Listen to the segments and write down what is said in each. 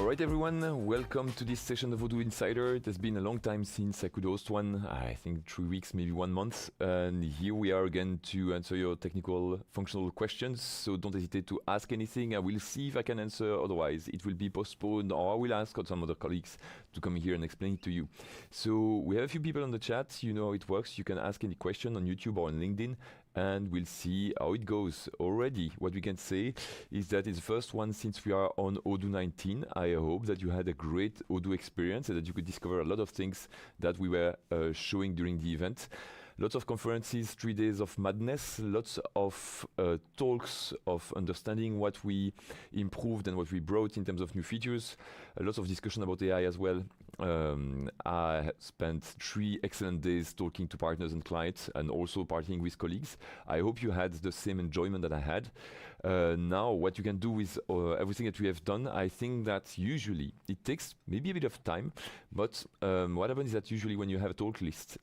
Alright everyone, welcome to this session of Odoo Insider. It has been a long time since I could host one, I think 3 weeks, maybe 1 month. And here we are again to answer your technical, functional questions. So don't hesitate to ask anything. I will see if I can answer, otherwise it will be postponed, or I will ask some other colleagues to come here and explain it to you. So we have a few people on the chat, you know how it works. You can ask any question on YouTube or on LinkedIn, and we'll see how it goes. Already, what we can say is that it's the first one since we are on Odoo 19. I hope that you had a great Odoo experience and that you could discover a lot of things that we were showing during the event. Lots of conferences, 3 days of madness, lots of talks of understanding what we improved and what we brought in terms of new features, lots of discussion about AI as well. I spent 3 excellent days talking to partners and clients and also partying with colleagues. I hope you had the same enjoyment that I had. Now, what you can do with everything that we have done, I think that usually it takes maybe a bit of time, but what happens is that usually when you have a talk list,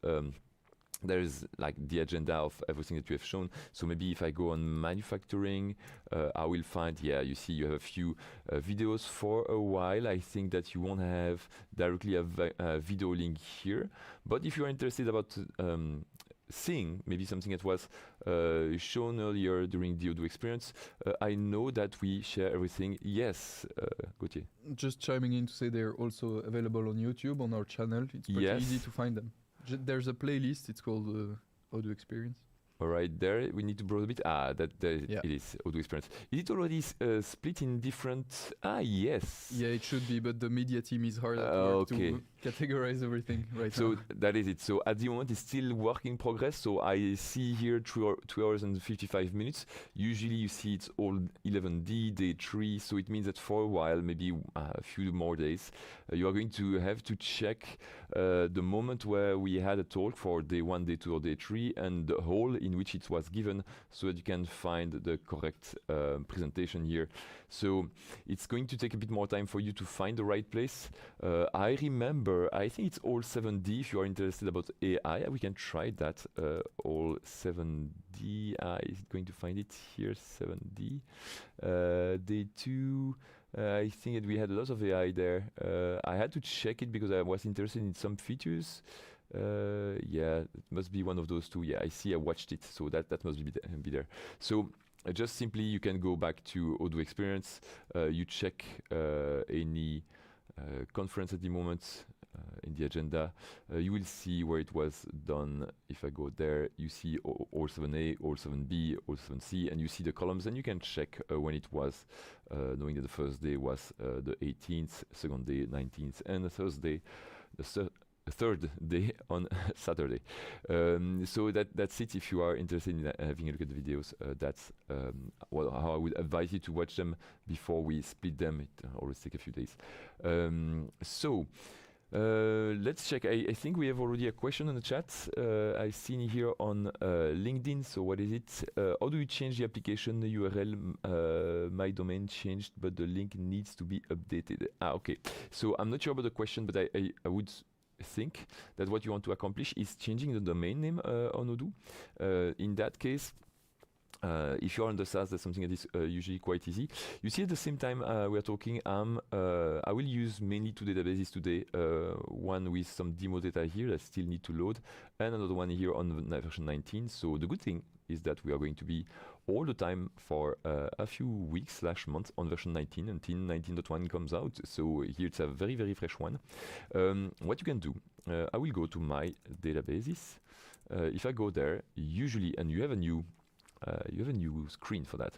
there is like the agenda of everything that you have shown. So maybe if I go on manufacturing, I will find, yeah, you see you have a few videos for a while. I think that you won't have directly a video link here. But if you're interested about seeing maybe something that was shown earlier during the Odoo experience, I know that we share everything. Yes, Gauthier. Just chiming in to say they're also available on YouTube on our channel. It's pretty easy to find them. There's a playlist, it's called Odoo Experience. All right, there we need to browse a bit. It is Odoo Experience. Is it already split in different? Yes. Yeah, it should be, but the media team is hard at work to categorize everything right now. So that is it. So at the moment, it's still work in progress. So I see here 2 hours and 55 minutes. Usually you see it's all 11D, day 3. So it means that for a while, maybe a few more days, you are going to have to check the moment where we had a talk for day 1, day 2, or day 3, and the whole in which it was given, so that you can find the correct presentation here. So it's going to take a bit more time for you to find the right place. I remember, I think it's all 7D. If you are interested about AI, we can try that. All 7D. Is it going to find it here? 7D. Day 2. I think that we had a lot of AI there. I had to check it because I was interested in some features. Yeah, it must be one of those two. Yeah, I see. I watched it, so that must be there. So just simply, you can go back to Odoo Experience. You check any conference at the moment in the agenda. You will see where it was done. If I go there, you see all 7A, all 7B, all 7C, and you see the columns, and you can check when it was, knowing that the first day was the 18th, second day 19th, and the Thursday, the third day on Saturday. So that's it. If you are interested in having a look at the videos, that's how I would advise you to watch them before we split them. It always takes a few days. Let's check. I think we have already a question in the chat. I've seen here on LinkedIn. So what is it? How do you change the application URL? My domain changed, but the link needs to be updated. Okay. So I'm not sure about the question, but I would think that what you want to accomplish is changing the domain name on Odoo. In that case, if you're on the SaaS, that's something that is usually quite easy. You see, at the same time we're talking, I will use mainly 2 databases today. One with some demo data here that still need to load, and another one here on version 19. So the good thing is that we are going to be all the time for a few weeks / months on version 19 until 19.1 comes out. So here it's a very, very fresh one. What you can do, I will go to my databases. If I go there, usually, and you have a new screen for that.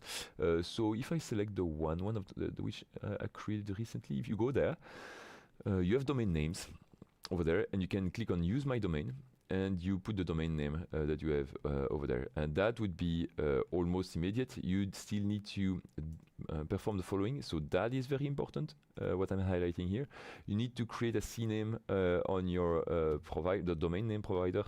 So if I select the one of the which I created recently, if you go there, you have domain names over there, and you can click on Use My Domain, and you put the domain name that you have over there, and that would be almost immediate. You'd still need to perform the following. So that is very important, what I'm highlighting here. You need to create a CNAME on your the domain name provider,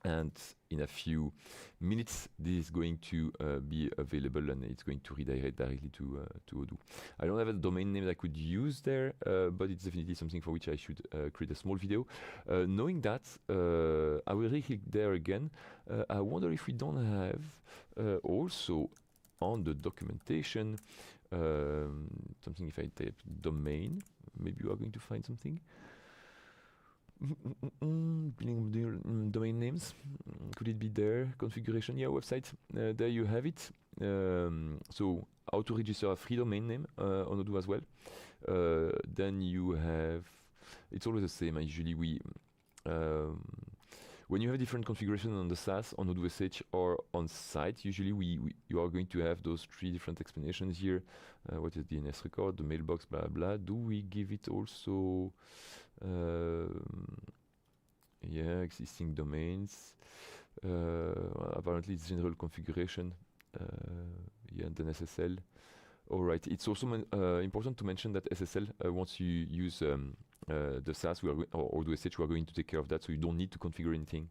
and in a few minutes this is going to be available, and it's going to redirect directly to Odoo. I don't have a domain name that I could use there, but it's definitely something for which I should create a small video. Knowing that, I will re-click there again. I wonder if we don't have also on the documentation. Something if I type domain, maybe you are going to find something. Domain names, could it be there? Configuration, yeah, website. There you have it. So how to register a free domain name on Odoo as well. Then you have, it's always the same. Usually we, when you have different configuration on the SaaS, on Odoo SH or on site, usually you are going to have those 3 different explanations here. What is DNS record, the mailbox, blah blah. Do we give it also? Yeah, existing domains. Apparently it's general configuration. Yeah, and then SSL. All right. It's also important to mention that SSL, once you use the SaaS or Odoo SH, we are going to take care of that, so you don't need to configure anything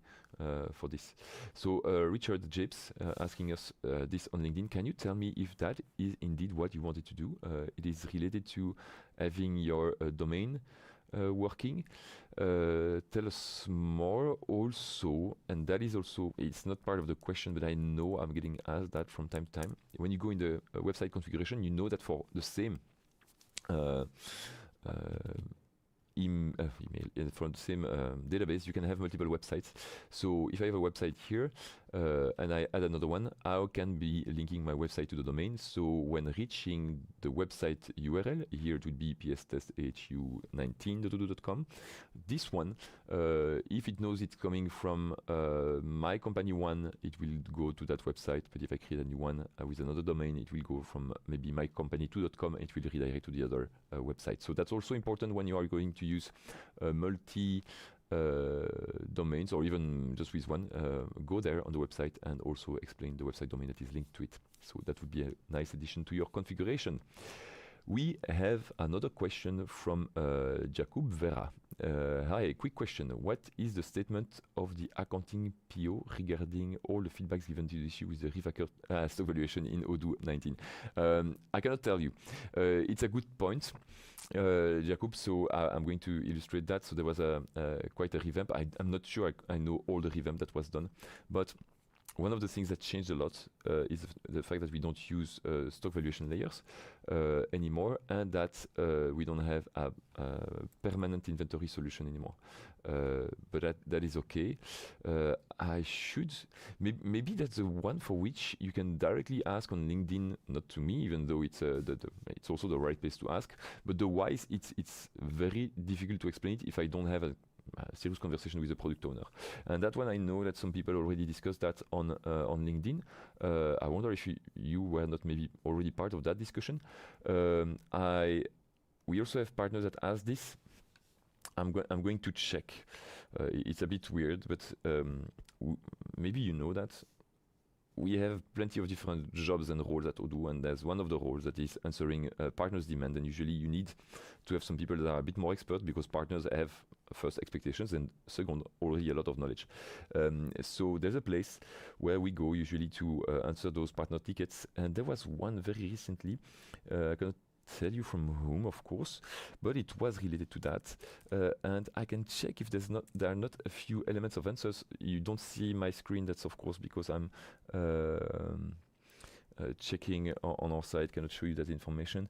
for this. So Richard Japes asking us this on LinkedIn. Can you tell me if that is indeed what you wanted to do? It is related to having your domain working. Tell us more also, and that is also, it's not part of the question, but I know I'm getting asked that from time to time. When you go in the website configuration, you know that for the same email from the same database, you can have multiple websites. So if I have a website here and I add another one, I can be linking my website to the domain. So when reaching the website URL, here it would be pstesthu19.odoo.com. This one, if it knows it's coming from my company one, it will go to that website. But if I create a new one with another domain, it will go from maybe mycompany2.com and it will redirect to the other website. So that's also important when you are going to use multi domains, or even just with one. Go there on the website and also explain the website domain that is linked to it. So that would be a nice addition to your configuration. We have another question from Jakub Vera. Hi, quick question. What is the statement of the accounting PO regarding all the feedbacks given to the issue with the refactor stock valuation in Odoo 19? I cannot tell you. It's a good point, Jakub, so I'm going to illustrate that. So there was quite a revamp. I'm not sure I know all the revamp that was done, but one of the things that changed a lot is the fact that we don't use stock valuation layers anymore, and that we don't have a permanent inventory solution anymore. But that is okay. I should, maybe that's the one for which you can directly ask on LinkedIn, not to me, even though it's it's also the right place to ask. But the whys, it's very difficult to explain it if I don't have a serious conversation with the product owner. And that one, I know that some people already discussed that on LinkedIn. I wonder if you were not maybe already part of that discussion. We also have partners that ask this. I'm going to check. It's a bit weird, but maybe you know that we have plenty of different jobs and roles at Odoo, and there's one of the roles that is answering partners' demand. And usually you need to have some people that are a bit more expert, because partners have first expectations and second already a lot of knowledge. So there's a place where we go usually to answer those partner tickets. And there was one very recently. I cannot tell you from whom, of course, but it was related to that, and I can check if there are not a few elements of answers. You don't see my screen. That's of course because I'm checking on our site. Cannot show you that information.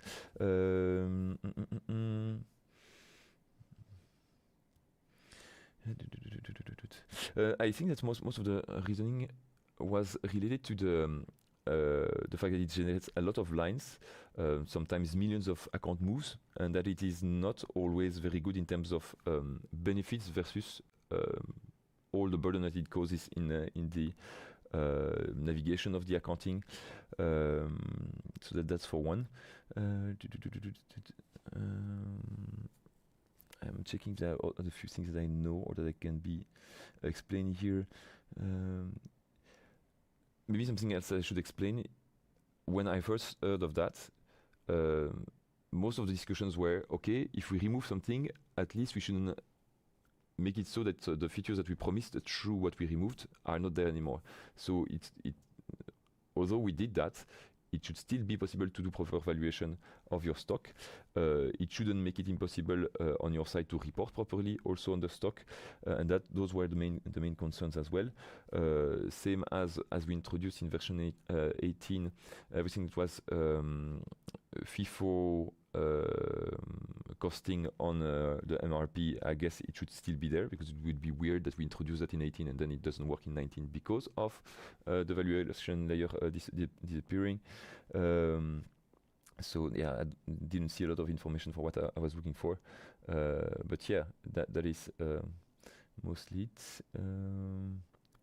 I think that most of the reasoning was related to the fact that it generates a lot of lines, sometimes millions of account moves, and that it is not always very good in terms of benefits versus all the burden that it causes in the navigation of the accounting. So that's for one. I'm checking if there are other few things that I know or that I can be explaining here. Maybe something else I should explain. When I first heard of that, most of the discussions were, okay, if we remove something, at least we shouldn't make it so that the features that we promised through what we removed are not there anymore. So although we did that, it should still be possible to do proper valuation of your stock. It shouldn't make it impossible on your side to report properly also on the stock, and those were the main concerns as well. Same as we introduced in version 18, everything that was FIFO costing on the MRP, I guess it should still be there, because it would be weird that we introduce that in 18 and then it doesn't work in 19 because of the valuation layer disappearing. So yeah, I didn't see a lot of information for what I was looking for, but yeah, that is mostly it.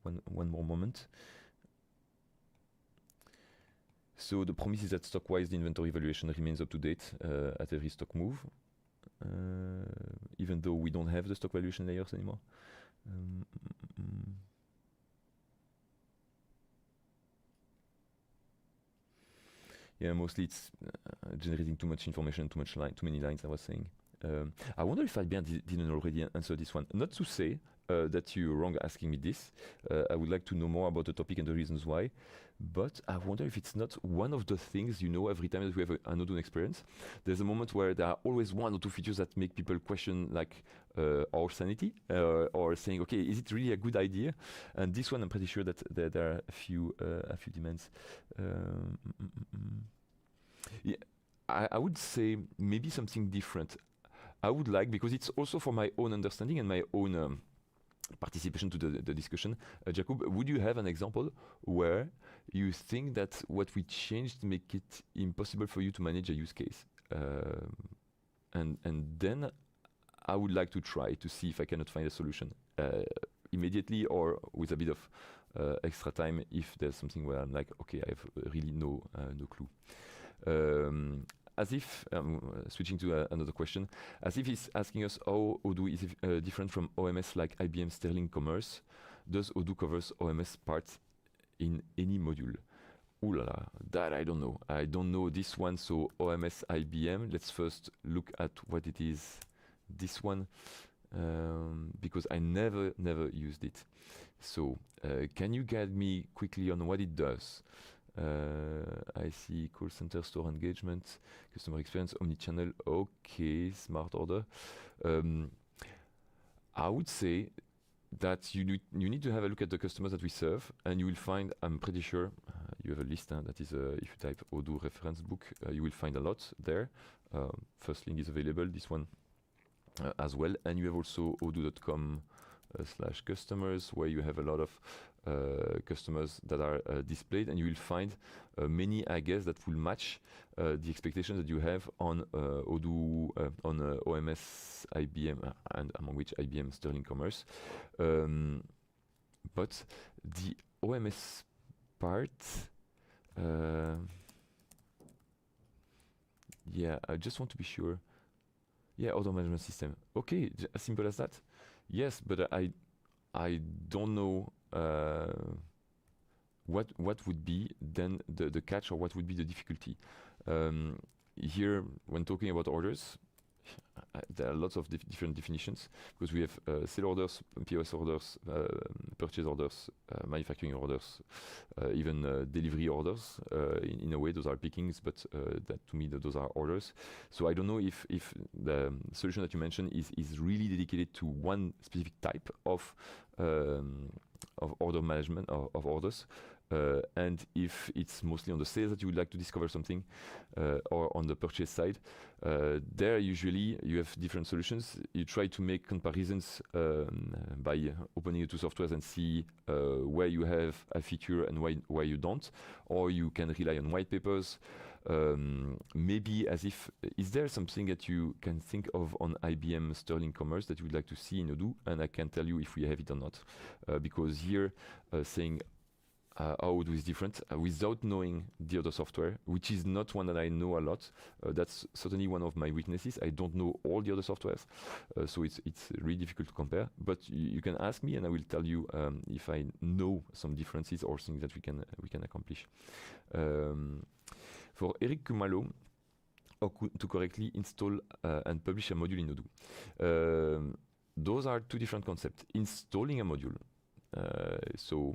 One more moment. So the promise is that stock-wise, the inventory valuation remains up to date at every stock move, even though we don't have the stock valuation layers anymore. Yeah, mostly it's generating too much information, too many lines, I was saying. I wonder if IBM didn't already answer this one. Not to say that you're wrong asking me this. I would like to know more about the topic and the reasons why. But I wonder if it's not one of the things, every time that we have an Odoo experience, there's a moment where there are always one or two features that make people question like our sanity, or saying, okay, is it really a good idea? And this one, I'm pretty sure that there are a few demands. Yeah, I would say maybe something different. I would like, because it's also for my own understanding and my own participation to the discussion. Jacob, would you have an example where you think that what we changed make it impossible for you to manage a use case? And then I would like to try to see if I cannot find a solution immediately or with a bit of extra time if there's something where I'm like, okay, I have really no clue. As if, switching to another question, as if he's asking us how Odoo is different from OMS like IBM Sterling Commerce. Does Odoo covers OMS parts in any module? Ooh la la, that I don't know. I don't know this one, so OMS IBM. Let's first look at what it is, this one, because I never used it. So, can you guide me quickly on what it does? I see call center, store engagement, customer experience, omnichannel. Okay, smart order. I would say that you need to have a look at the customers that we serve, and you will find, I'm pretty sure, you have a list that is, if you type Odoo reference book, you will find a lot there. First link is available, this one as well, and you have also odoo.com/customers, where you have a lot of customers that are displayed, and you will find many, I guess, that will match the expectations that you have on Odoo, on OMS IBM, and among which IBM Sterling Commerce. But the OMS part, yeah, I just want to be sure. Yeah, order management system. Okay, as simple as that. Yes, but I don't know what would be then the catch, or what would be the difficulty. Here, when talking about orders, there are lots of different definitions, because we have sale orders, POS orders, purchase orders, manufacturing orders, even delivery orders. In a way, those are pickings, but that to me, those are orders. So I don't know if the solution that you mentioned is really dedicated to one specific type of order management, of orders. And if it's mostly on the sales that you would like to discover something, or on the purchase side, there usually you have different solutions. You try to make comparisons by opening the two softwares and see where you have a feature and why you don't, or you can rely on white papers. Maybe as if, is there something that you can think of on IBM Sterling Commerce that you would like to see in Odoo, and I can tell you if we have it or not, because here saying how Odoo is different without knowing the other software, which is not one that I know a lot. That's certainly one of my weaknesses. I don't know all the other softwares, so it's really difficult to compare. But you can ask me, and I will tell you if I know some differences or things that we can accomplish. For Eric Kumalo, to correctly install and publish a module in Odoo. Those are two different concepts. Installing a module So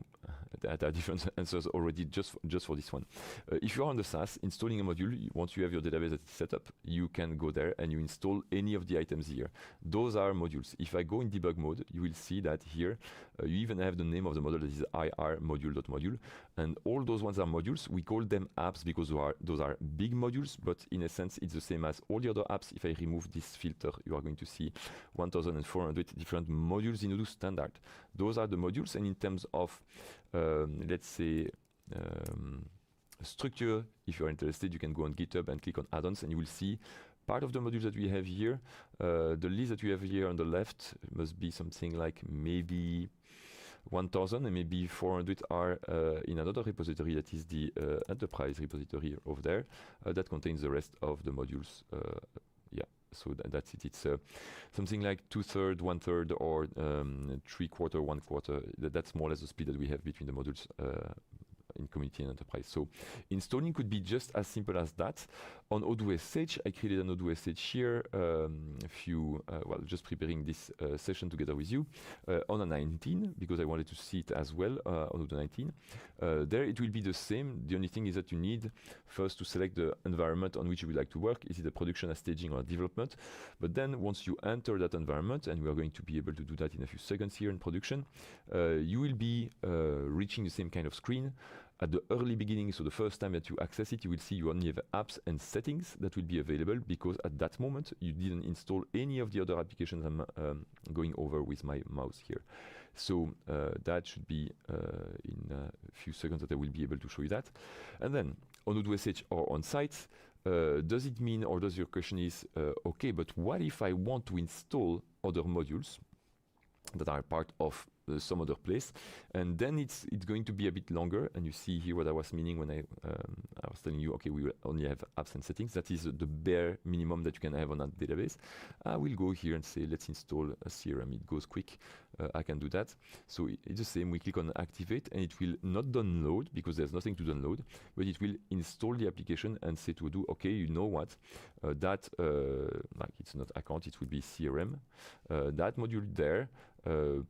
there are different answers already just for this one. If you are on the SaaS, installing a module, once you have your database that is set up, you can go there and you install any of the items here. Those are modules. If I go in debug mode, you will see that here you even have the name of the module that is IR module.module, and all those ones are modules. We call them apps because those are big modules, but in a sense it's the same as all the other apps. If I remove this filter, you are going to see 1,400 different modules in Odoo standard. Those are the modules, and in terms of let's say structure, if you're interested, you can go on GitHub and click on add-ons, and you will see part of the modules that we have here. The list that we have here on the left must be something like maybe 1,000, and maybe 400 are in another repository that is the enterprise repository over there that contains the rest of the modules. Yeah, so that's it. It's something like 2/3, 1/3, or 3/4, 1/4. That's more or less the speed that we have between the modules in community and enterprise. So installing could be just as simple as that. On Odoo SH, I created an Odoo SH here, just preparing this session together with you on a 19, because I wanted to see it as well on Odoo 19. There it will be the same. The only thing is that you need first to select the environment on which you would like to work. Is it a production, a staging, or a development? But then once you enter that environment, and we are going to be able to do that in a few seconds here in production, you will be reaching the same kind of screen. At the early beginning, so the first time that you access it, you will see you only have apps and settings that will be available, because at that moment you didn't install any of the other applications I'm going over with my mouse here. So that should be in a few seconds that I will be able to show you that. And then on Odoo SH or on site, does it mean, or does your question is, okay, but what if I want to install other modules that are part of some other place? And then it's going to be a bit longer, and you see here what I was meaning when I was telling you, okay, we will only have apps and settings. That is the bare minimum that you can have on that database. I will go here and say, let's install a CRM. It goes quick. I can do that. So it's the same. We click on activate, and it will not download because there's nothing to download, but it will install the application and say to Odoo, okay, you know what, that like it's not account, it will be CRM, that module there,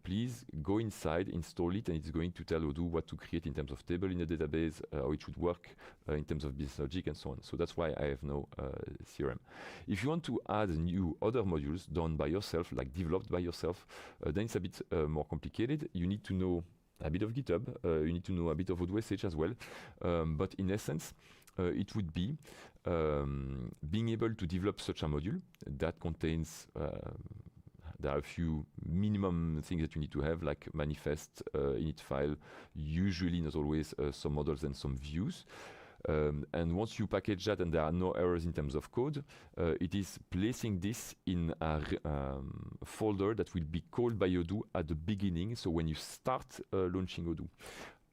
please go inside, install it, and it's going to tell Odoo what to create in terms of table in the database, how it should work in terms of business logic, and so on. So that's why I have no CRM. If you want to add new other modules done by yourself, like developed by yourself, then it's a bit more complicated. You need to know a bit of GitHub, you need to know a bit of Odoo SH as well, but in essence, it would be being able to develop such a module that contains there are a few minimum things that you need to have, like manifest, init file, usually not always some models and some views. And once you package that and there are no errors in terms of code, it is placing this in a folder that will be called by Odoo at the beginning. So when you start launching Odoo,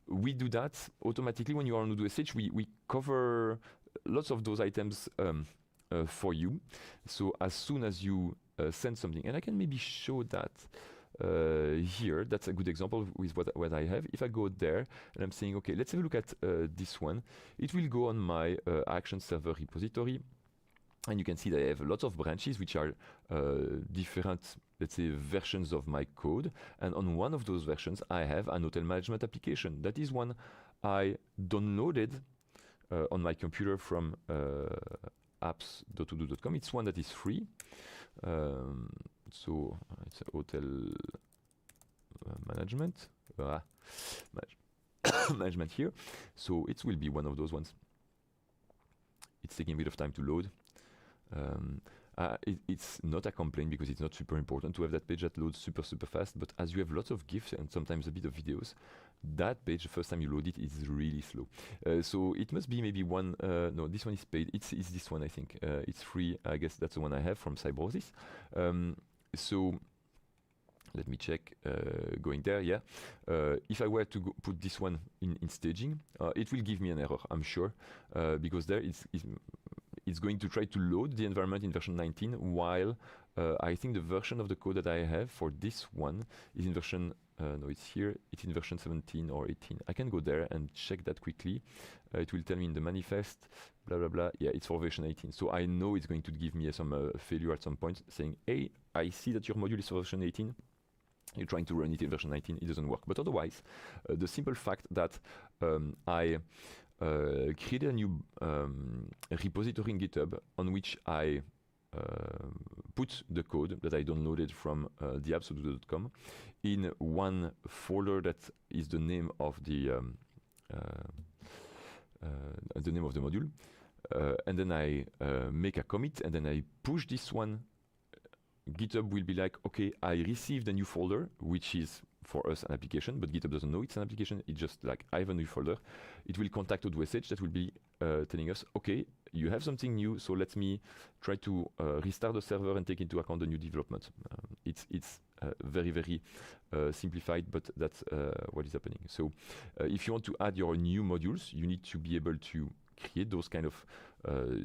we do that automatically. When you are on Odoo SH, we cover lots of those items for you. So as soon as you send something, and I can maybe show that here. That's a good example with what I have. If I go there and I'm saying, okay, let's have a look at this one. It will go on my action server repository, and you can see that I have lots of branches which are different, let's say, versions of my code. And on one of those versions, I have an hotel management application. That is one I downloaded on my computer from apps.odoo.com. It's one that is free. So it's a hotel management management here. So it will be one of those ones. It's taking a bit of time to load. It's not a complaint because it's not super important to have that page that loads super fast, but as you have lots of GIFs and sometimes a bit of videos, that page, the first time you load it, is really slow. So it must be maybe one, no, this one is paid. It's this one, I think. It's free. I guess that's the one I have from Cybrosis. So let me check, going there, yeah. If I were to put this one in staging, it will give me an error, I'm sure, because there it's going to try to load the environment in version 19, while I think the version of the code that I have for this one is in version, no, it's here, it's in version 17 or 18. I can go there and check that quickly. It will tell me in the manifest, blah, blah, blah. Yeah, it's for version 18. So I know it's going to give me some failure at some point saying, hey, I see that your module is for version 18. you're trying to run it in version 19, it doesn't work. But otherwise, the simple fact that I created a new repository in GitHub on which I put the code that I downloaded from the apps odoo.com in one folder that is the name of the module, and then I make a commit, and then I push this one. GitHub will be like, okay, I received a new folder, which is for us an application, but GitHub doesn't know it's an application. It's just like, I have a new folder. It will contact Odoo that will be telling us, okay, you have something new, so let me try to restart the server and take into account the new development. It's very, very simplified, but that's what is happening. So if you want to add your new modules, you need to be able to create those kind of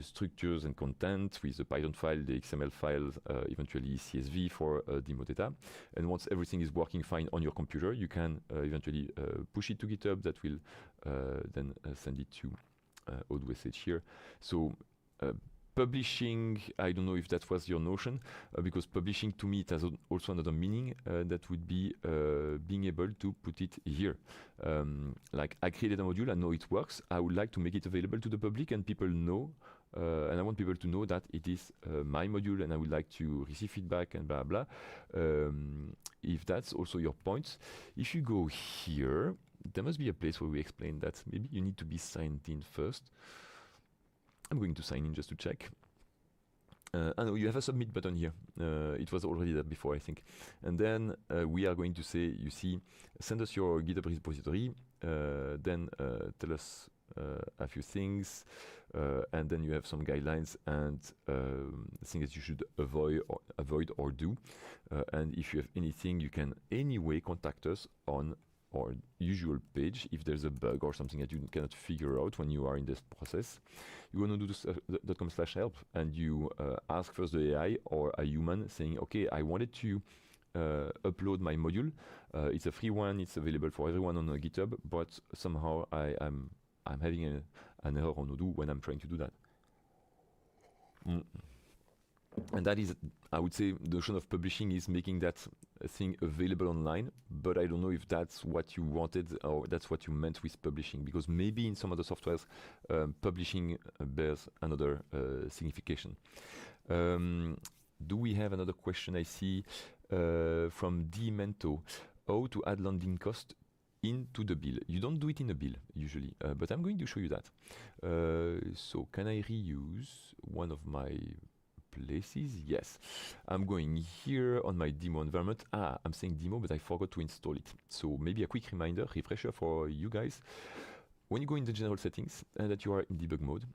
structures and content with the Python file, the XML files, eventually CSV for demo data. And once everything is working fine on your computer, you can eventually push it to GitHub. That will then send it to Odoo here. So publishing, I don't know if that was your notion, because publishing to me it has also another meaning that would be being able to put it here. Like I created a module, I know it works, I would like to make it available to the public and people know, and I want people to know that it is my module and I would like to receive feedback and blah blah. If that's also your point, if you go here, there must be a place where we explain that maybe you need to be signed in first. I'm going to sign in just to check. I know you have a submit button here. It was already there before, I think. And then we are going to say, you see, send us your GitHub repository, then tell us a few things, and then you have some guidelines and things that you should avoid or do. And if you have anything, you can anyway contact us on our usual page if there's a bug or something that you cannot figure out when you are in this process. You go on odoo.com/help and you ask first the AI or a human saying, okay, I wanted to upload my module. It's a free one, it's available for everyone on GitHub, but somehow I'm having an error on Odoo when I'm trying to do that. And that is, I would say, the notion of publishing is making that thing available online, but I don't know if that's what you wanted or that's what you meant with publishing, because maybe in some other softwares, publishing bears another signification. Do we have another question? I see from Dimento. How to add landing cost into the bill? You don't do it in a bill usually, but I'm going to show you that. So can I reuse one of my places? Yes. I'm going here on my demo environment. I'm saying demo, but I forgot to install it. So maybe a quick reminder, refresher for you guys. When you go in the general settings and that you are in debug mode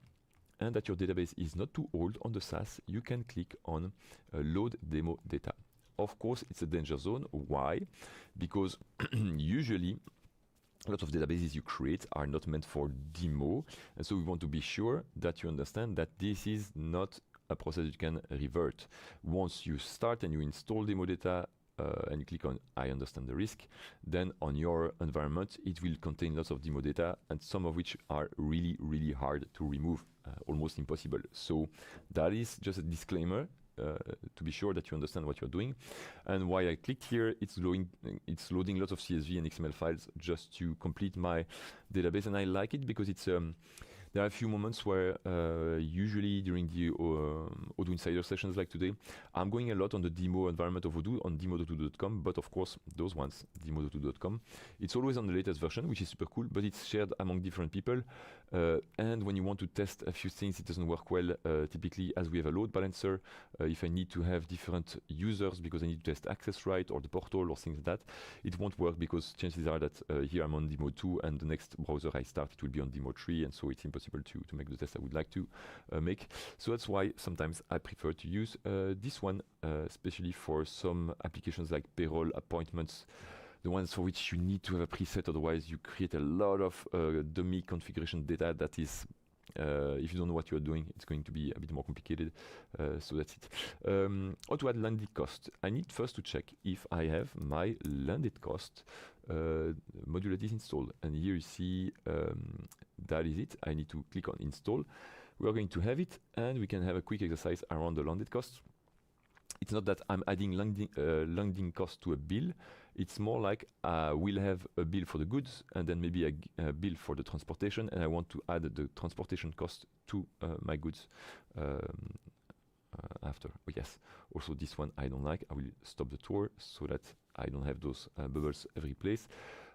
and that your database is not too old on the SaaS, you can click on load demo data. Of course, it's a danger zone. Why? Because usually a lot of databases you create are not meant for demo. And so we want to be sure that you understand that this is not a process you can revert. Once you start and you install demo data and you click on I understand the risk, then on your environment it will contain lots of demo data, and some of which are really, really hard to remove, almost impossible. So that is just a disclaimer to be sure that you understand what you're doing. And while I clicked here, it's loading lots of CSV and XML files just to complete my database, and I like it because it's there are a few moments where usually during the Odoo Insider sessions like today, I'm going a lot on the demo environment of Odoo on demo.odoo.com, but of course those ones, demo.odoo.com, it's always on the latest version, which is super cool, but it's shared among different people. And when you want to test a few things, it doesn't work well. Typically, as we have a load balancer, if I need to have different users because I need to test access right or the portal or things like that, it won't work because chances are that here I'm on demo 2 and the next browser I start, it will be on demo 3, and so it's impossible to make the test I would like to make. So that's why sometimes I prefer to use this one, especially for some applications like payroll, appointments, the ones for which you need to have a preset, otherwise you create a lot of dummy configuration data that is, if you don't know what you're doing, it's going to be a bit more complicated. So that's it. How to add landed cost? I need first to check if I have my landed cost module that is installed. And here you see that is it. I need to click on install. We are going to have it, and we can have a quick exercise around the landed cost. It's not that I'm adding landing cost to a bill. It's more like we'll have a bill for the goods and then maybe a bill for the transportation, and I want to add the transportation cost to my goods after. Oh, yes. Also, this one I don't like. I will stop the tour so that I don't have those bubbles every place.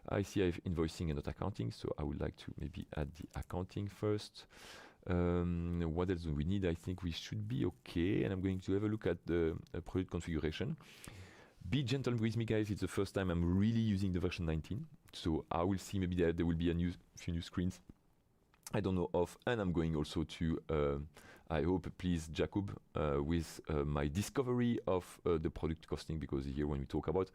I see I have invoicing and not accounting, so I would like to maybe add the accounting first. What else do we need? I think we should be okay, and I'm going to have a look at the product configuration. Be gentle with me, guys. It's the first time I'm really using the version 19, so I will see maybe there will be a few new screens I don't know of, and I'm going also to I hope please Jacob with my discovery of the product costing, because here when we talk about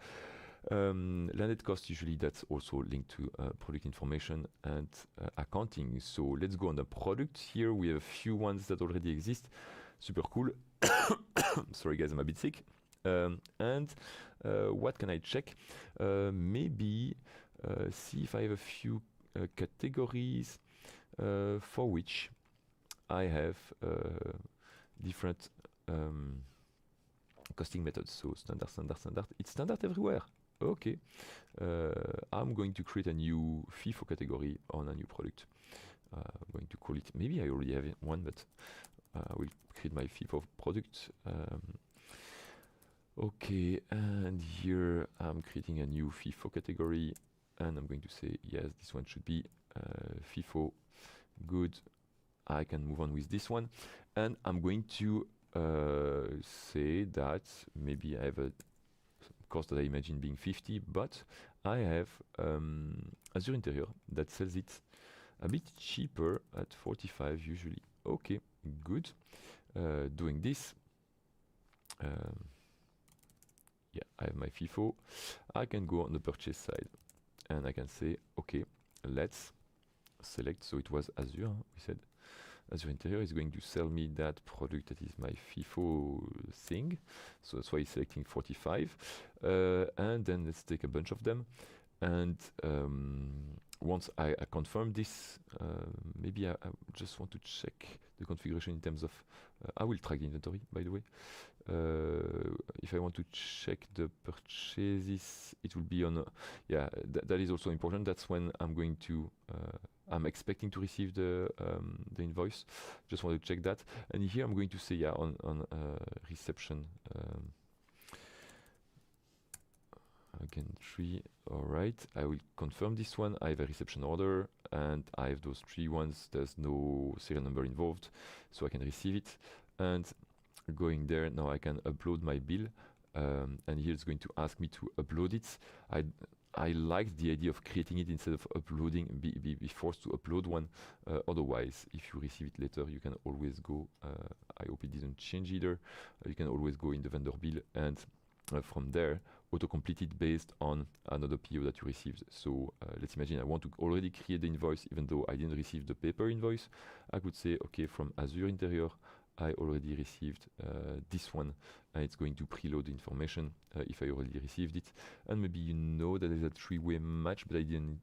landed cost, usually that's also linked to product information and accounting. So let's go on the product. Here we have a few ones that already exist. Super cool. Sorry guys, I'm a bit sick. And what can I check? Maybe see if I have a few categories for which I have different costing methods. So standard. It's standard everywhere. Okay. I'm going to create a new FIFO category on a new product. I'm going to call it, maybe I already have one, but I will create my FIFO product. Okay, and here I'm creating a new FIFO category, and I'm going to say, yes, this one should be FIFO. Good. I can move on with this one, and I'm going to say that maybe I have a cost that I imagine being 50, but I have Azure Interior that sells it a bit cheaper at 45 usually. Okay, good. Doing this, yeah, I have my FIFO. I can go on the purchase side and I can say, okay, let's select. So it was Azure, we said. Azure Interior is going to sell me that product that is my FIFO thing. So that's why it's selecting 45. And then let's take a bunch of them. And once I confirm this, maybe I just want to check the configuration in terms of, I will track the inventory, by the way. If I want to check the purchases, it will be on, yeah, that is also important. That's when I'm going to, I'm expecting to receive the invoice. Just want to check that. And here I'm going to say, yeah, on reception, again 3. All right, I will confirm this one. I have a reception order and I have those 3 ones. There's no serial number involved, so I can receive it. And going there now, I can upload my bill, and here it's going to ask me to upload it. I like the idea of creating it instead of uploading, be forced to upload one. Otherwise, if you receive it later, you can always go, I hope it didn't change either, you can always go in the vendor bill and from there auto-complete it based on another PO that you received. So let's imagine I want to already create the invoice even though I didn't receive the paper invoice. I could say, okay, from Azure Interior, I already received this one, and it's going to preload the information if I already received it. And maybe you know that there's a 3-way match, but I didn't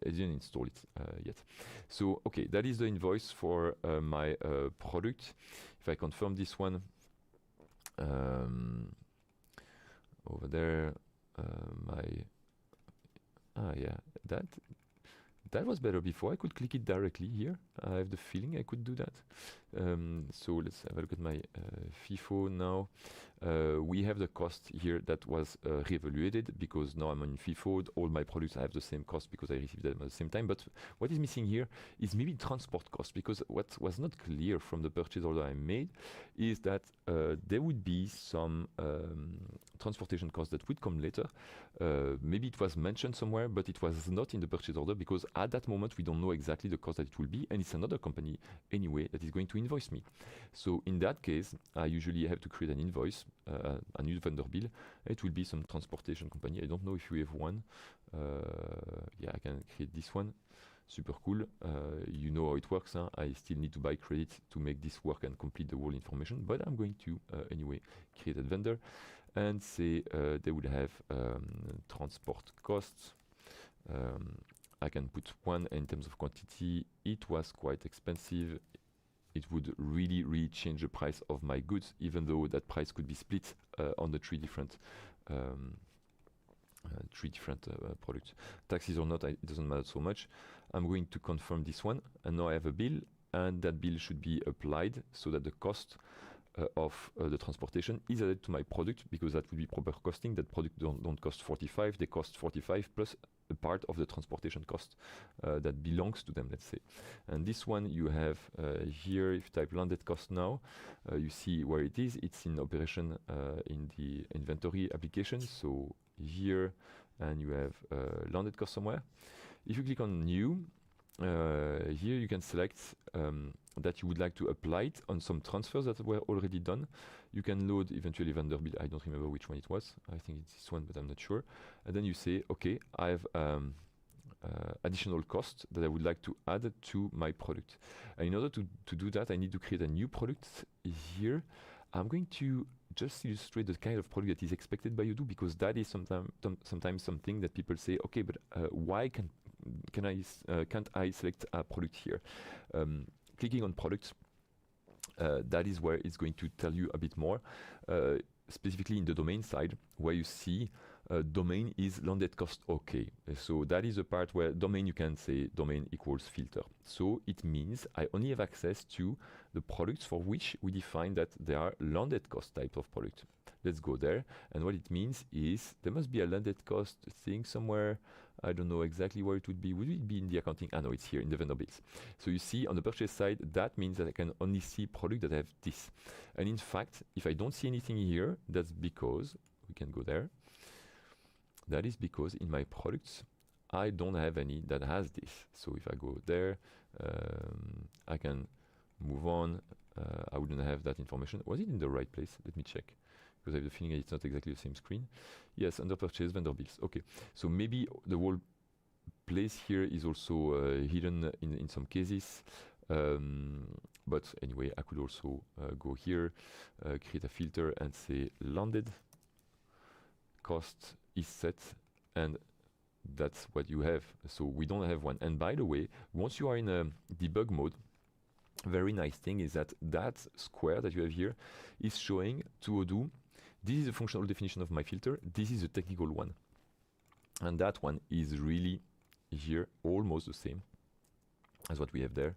install it yet. So okay, that is the invoice for my product. If I confirm this one, over there, yeah, that was better before. I could click it directly here. I have the feeling I could do that. So let's have a look at my FIFO now. We have the cost here that was reevaluated because now I'm on FIFO. All my products have the same cost because I received them at the same time. But what is missing here is maybe transport cost, because what was not clear from the purchase order I made is that there would be some transportation cost that would come later. Maybe it was mentioned somewhere, but it was not in the purchase order because at that moment we don't know exactly the cost that it will be, and it's another company anyway that is going to invoice me. So in that case, I usually have to create an invoice, a new vendor bill. It will be some transportation company. I don't know if you have one. Yeah, I can create this one. Super cool. You know how it works. Huh? I still need to buy credit to make this work and complete the whole information, but I'm going to anyway create a vendor and say they would have transport costs. I can put 1 in terms of quantity. It was quite expensive. It would really change the price of my goods, even though that price could be split on the 3 different 3 different products. Taxes or not, it doesn't matter so much. I'm going to confirm this one, and now I have a bill, and that bill should be applied so that the cost of the transportation is added to my product, because that would be proper costing. That product don't cost 45, they cost 45 plus a part of the transportation cost that belongs to them, let's say. And this one you have here, if you type landed cost now, you see where it is. It's in operation in the inventory application. So here, and you have landed cost somewhere. If you click on new, here you can select that you would like to apply it on some transfers that were already done. You can load eventually vendor bill. I don't remember which one it was. I think it's this one, but I'm not sure. And then you say, okay, I have additional cost that I would like to add to my product. And in order to do that, I need to create a new product here. I'm going to just illustrate the kind of product that is expected by Odoo, because that is sometimes something that people say, okay, but why can't I select a product here? Clicking on products, that is where it's going to tell you a bit more, specifically in the domain side, where you see domain is landed cost okay. So that is the part where domain, you can say domain equals filter. So it means I only have access to the products for which we define that they are landed cost type of product. Let's go there. And what it means is there must be a landed cost thing somewhere. I don't know exactly where it would be. Would it be in the accounting? Ah, no, it's here in the vendor bills. So you see on the purchase side, that means that I can only see product that have this. And in fact, if I don't see anything here, that's because, we can go there. That is because in my products, I don't have any that has this. So if I go there, I can move on. I wouldn't have that information. Was it in the right place? Let me check, because I have the feeling it's not exactly the same screen. Yes, under purchase, vendor bills. Okay, so maybe the whole place here is also hidden in some cases. But anyway, I could also go here, create a filter and say landed cost is set, and that's what you have. So we don't have one. And by the way, once you are in a debug mode, very nice thing is that that square that you have here is showing to Odoo, this is a functional definition of my filter, this is a technical one. And that one is really here almost the same as what we have there.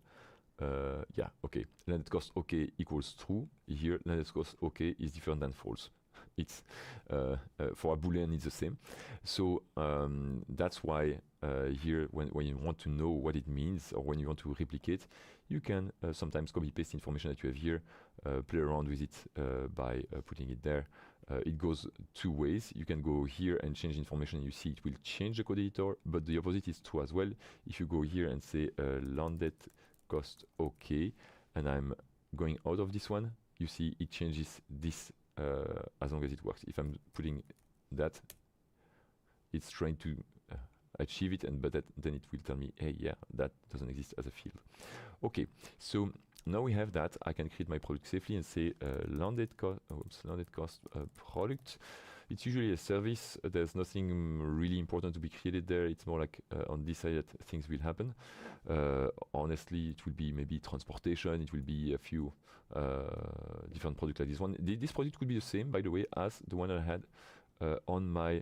Yeah, okay. Landed cost okay equals true. Here, landed cost okay is different than false. It's for a boolean it's the same. So that's why here when you want to know what it means, or when you want to replicate, you can sometimes copy paste information that you have here, play around with it by putting it there. It goes two ways. You can go here and change information. You see it will change the code editor, but the opposite is true as well. If you go here and say landed cost okay, and I'm going out of this one, you see it changes this as long as it works. If I'm putting that, it's trying to achieve it, but then it will tell me, hey, yeah, that doesn't exist as a field. Okay, so now we have that. I can create my product safely and say landed cost product. It's usually a service. There's nothing really important to be created there. It's more like on this side that things will happen. Honestly, it will be maybe transportation. It will be a few different products like this one. This product could be the same, by the way, as the one I had on my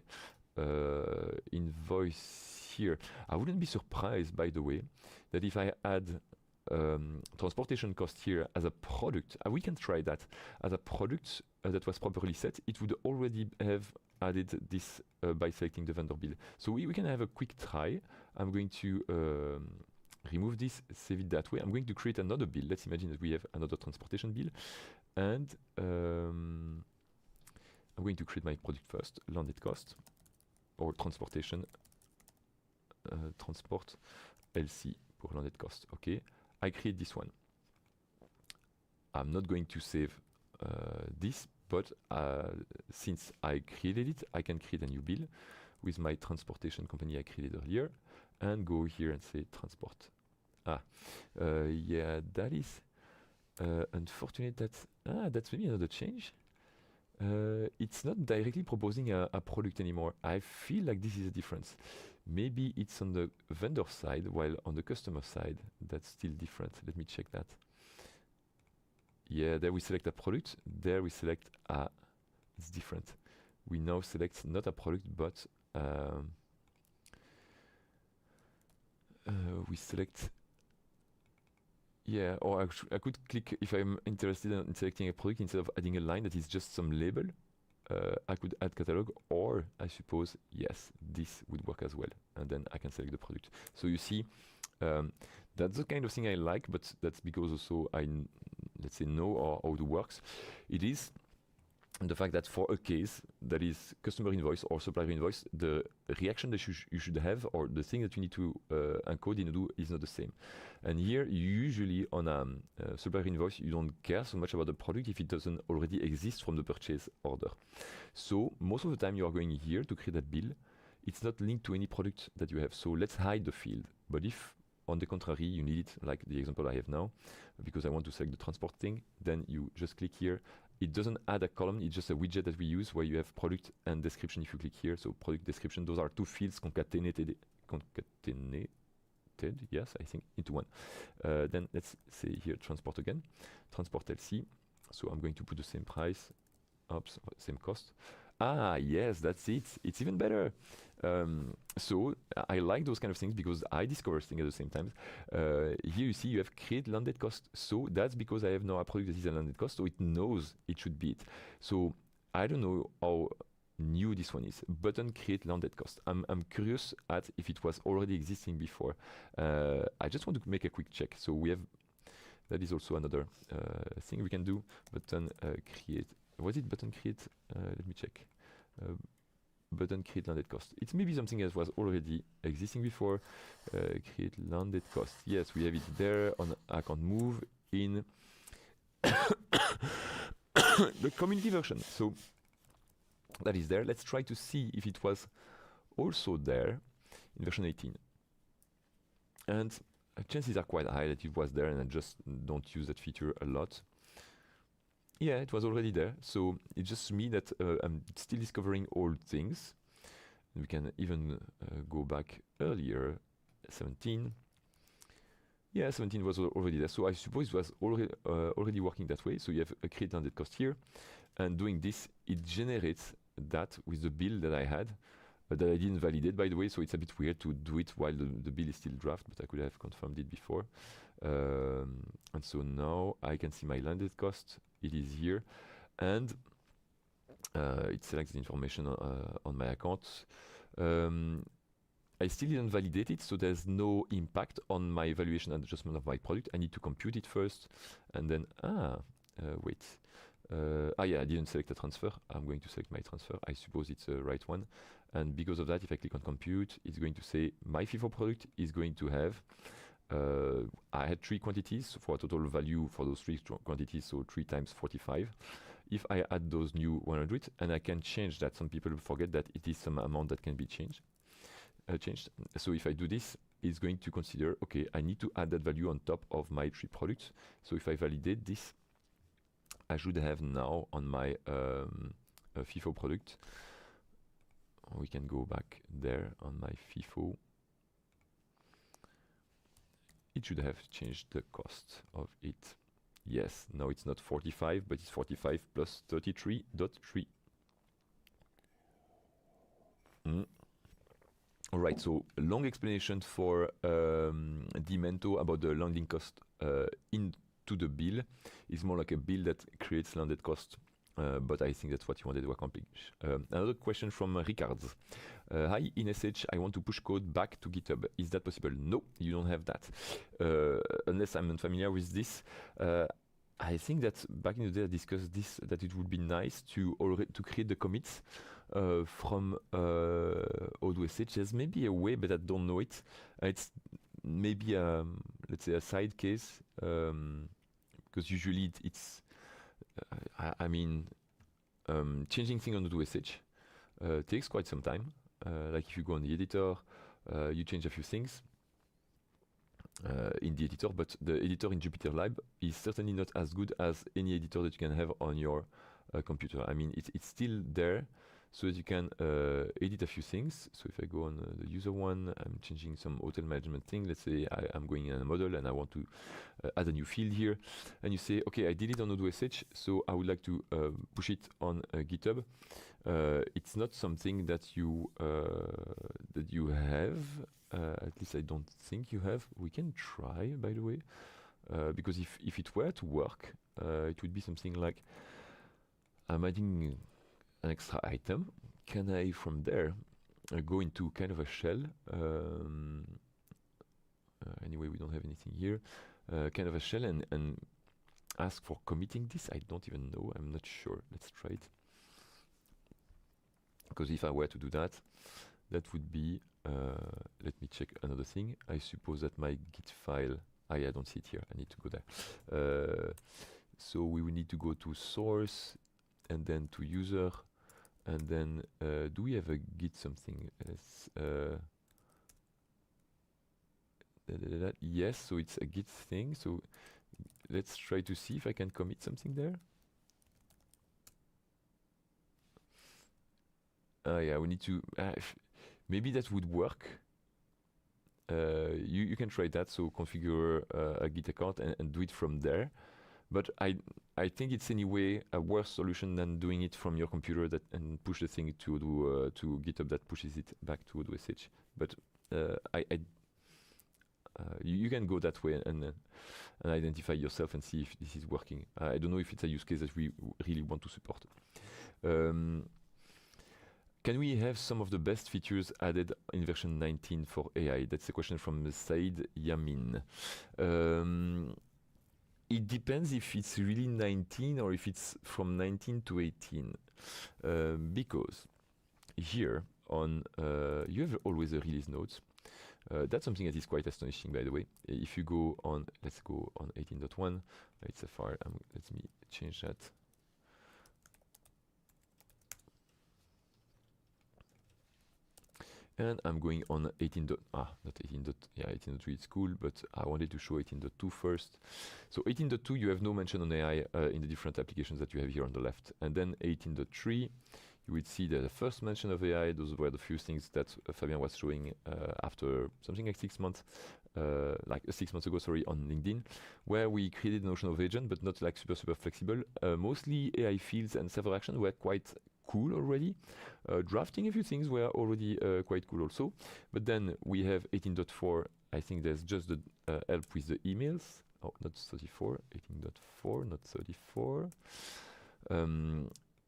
invoice here. I wouldn't be surprised, by the way, that if I add transportation cost here as a product, we can try that as a product that was properly set. It would already have added this by selecting the vendor bill. So we can have a quick try. I'm going to remove this, save it that way. I'm going to create another bill. Let's imagine that we have another transportation bill, and I'm going to create my product first, landed cost or transportation transport LC pour landed cost. Okay, I create this one. I'm not going to save this, but since I created it, I can create a new bill with my transportation company I created earlier and go here and say transport. Yeah, that is unfortunate. That's maybe another change. It's not directly proposing a product anymore. I feel like this is a difference. Maybe it's on the vendor side, while on the customer side, that's still different. Let me check that. Yeah, there we select a product. There we select it's different. We now select not a product, but we select. Yeah, or I could click if I'm interested in selecting a product instead of adding a line that is just some label. I could add catalog, or I suppose, yes, this would work as well. And then I can select the product. So you see, that's the kind of thing I like, but that's because also let's say, know how it works. It is the fact that for a case that is customer invoice or supplier invoice, the reaction that you should have, or the thing that you need to encode in Odoo is not the same. And here, usually on a supplier invoice, you don't care so much about the product if it doesn't already exist from the purchase order. So most of the time you are going here to create that bill. It's not linked to any product that you have. So let's hide the field. But if on the contrary, you need it, like the example I have now, because I want to select the transport thing, then you just click here. It doesn't add a column, it's just a widget that we use where you have product and description if you click here. So product description, those are two fields concatenated, yes, I think, into one. Then let's say here transport again, transport LC. So I'm going to put the same price, same cost. Ah, yes, that's it. It's even better. So I like those kind of things because I discover things at the same time. Here you see you have create landed cost. So that's because I have now a product that is a landed cost, so it knows it should be it. So I don't know how new this one is. Button create landed cost. I'm curious at if it was already existing before. I just want to make a quick check. So we have, that is also another thing we can do. Button create. Was it button create? Let me check. Button create landed cost. It's maybe something that was already existing before. Create landed cost. Yes, we have it there on account move in the community version. So that is there. Let's try to see if it was also there in version 18. And chances are quite high that it was there, and I just don't use that feature a lot. Yeah, it was already there. So it's just me that I'm still discovering old things. We can even go back earlier, 17. Yeah, 17 was already there. So I suppose it was already working that way. So you have a create landed cost here. And doing this, it generates that with the bill that I had, that I didn't validate, by the way. So it's a bit weird to do it while the bill is still draft, but I could have confirmed it before. And so now I can see my landed cost. It is here, and it selects the information on my account. I still didn't validate it, so there's no impact on my valuation and adjustment of my product. I need to compute it first, and then, wait. Yeah, I didn't select a transfer. I'm going to select my transfer. I suppose it's the right one. And because of that, if I click on compute, it's going to say my FIFO product is going to have, I had 3 quantities for a total value for those 3 quantities, so 3 times 45. If I add those new 100, and I can change that, some people forget that it is some amount that can be changed. So if I do this, it's going to consider, okay, I need to add that value on top of my 3 products. So if I validate this, I should have now on my FIFO product, we can go back there on my FIFO. It should have changed the cost of it. Yes, now it's not 45, but it's 45 plus 33.3. All right, so long explanation for Demento about the landing cost into the bill. It's more like a bill that creates landed cost, but I think that's what you wanted to accomplish. Another question from Ricard. Hi, in SH, I want to push code back to GitHub. Is that possible? No, you don't have that. Unless I'm not familiar with this. I think that back in the day I discussed this, that it would be nice to create the commits from Odoo SH. There's maybe a way, but I don't know it. It's maybe, let's say, a side case, because usually it's, changing things on Odoo SH takes quite some time. Like if you go on the editor, you change a few things in the editor, but the editor in Jupyter Lab is certainly not as good as any editor that you can have on your computer. I mean, it's still there, so that you can edit a few things. So if I go on the user one, I'm changing some hotel management thing. Let's say I'm going in a model and I want to add a new field here. And you say, okay, I did it on Odoo SH, so I would like to push it on GitHub. It's not something that you have. At least I don't think you have. We can try, by the way, because if it were to work, it would be something like, I'm adding an extra item. Can I, from there, go into kind of a shell? Anyway, we don't have anything here. Kind of a shell and ask for committing this. I don't even know. I'm not sure. Let's try it. Because if I were to do that, that would be, let me check another thing. I suppose that my Git file, I don't see it here. I need to go there. So we will need to go to source and then to user. And then, do we have a Git something else? Yes, so it's a Git thing. So let's try to see if I can commit something there. Yeah, we need to, maybe that would work. You can try that, so configure a Git account and do it from there. But I think it's anyway a worse solution than doing it from your computer and push the thing to GitHub that pushes it back to Odoo SH. But you can go that way and identify yourself and see if this is working. I don't know if it's a use case that we really want to support. Can we have some of the best features added in version 19 for AI? That's a question from Said Yamin. It depends if it's really 19 or if it's from 19 to 18. Because here on, you have always a release notes. That's something that is quite astonishing, by the way. If you go on, let's go on 18.1. It's a file. Let me change that. And I'm going on 18. Not 18. Yeah, 18.3 is cool, but I wanted to show 18.2 first. So 18.2, you have no mention on AI in the different applications that you have here on the left. And then 18.3, you would see the first mention of AI. Those were the few things that Fabien was showing after something like 6 months, like 6 months ago, sorry, on LinkedIn, where we created the notion of agent, but not like super flexible. Mostly AI fields and server action were quite cool already. Drafting a few things were already quite cool also. But then we have 18.4. I think there's just the help with the emails. Oh, not 34. 18.4, not 34.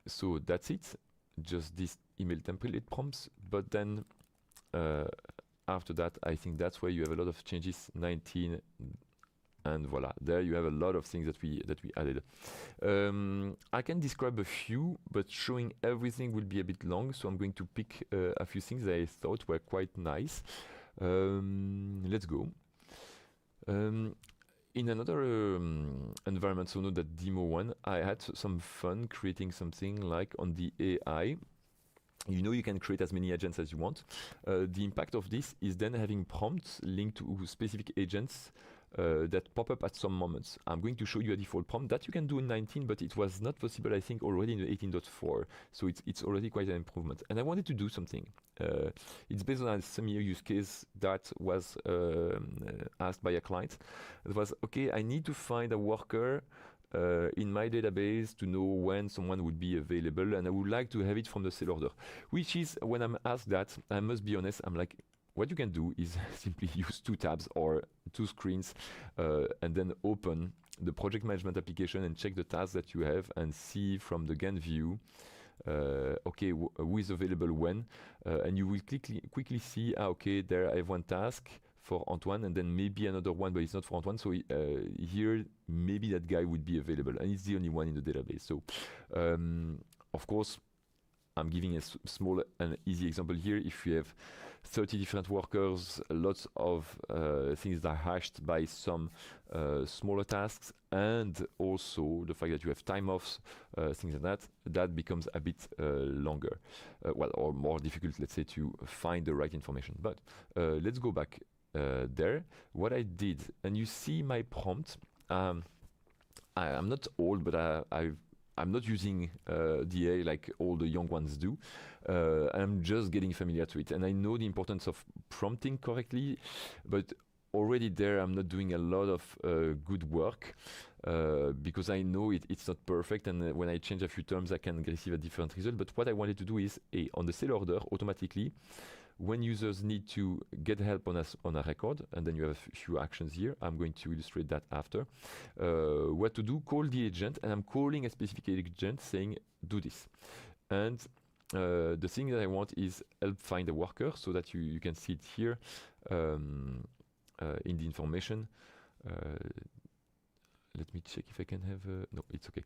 So that's it. Just this email template prompts. But then after that, I think that's where you have a lot of changes. 19. And voila, there you have a lot of things that we added. I can describe a few, but showing everything will be a bit long, so I'm going to pick a few things that I thought were quite nice. Let's go. In another environment, so not that demo one, I had some fun creating something like on the AI. You know, you can create as many agents as you want. The impact of this is then having prompts linked to specific agents that pop up at some moments. I'm going to show you a default prompt that you can do in 19, but it was not possible, I think, already in the 18.4. So it's already quite an improvement. And I wanted to do something. It's based on a similar use case that was asked by a client. It was, okay, I need to find a worker in my database to know when someone would be available, and I would like to have it from the sale order. Which is, when I'm asked that, I must be honest, I'm like, what you can do is simply use 2 tabs or 2 screens and then open the project management application and check the tasks that you have and see from the Gantt view, okay, who is available when, and you will quickly see, okay, there I have one task for Antoine and then maybe another one, but it's not for Antoine. So here, maybe that guy would be available and it's the only one in the database. So of course, I'm giving a small and easy example here. If you have 30 different workers, lots of things that are hashed by some smaller tasks, and also the fact that you have time offs, things like that, that becomes a bit longer, or more difficult, let's say, to find the right information. But let's go back there. What I did, and you see my prompt. I'm not old, but I'm not using the AI like all the young ones do. I'm just getting familiar to it, and I know the importance of prompting correctly, but already there I'm not doing a lot of good work because I know it's not perfect, and when I change a few terms I can receive a different result. But what I wanted to do is on the sale order automatically, when users need to get help on a record, and then you have a few actions here. I'm going to illustrate that after. What to do, call the agent, and I'm calling a specific agent saying do this. And the thing that I want is help find a worker, so that you can see it here in the information. Let me check if I can have no, it's okay.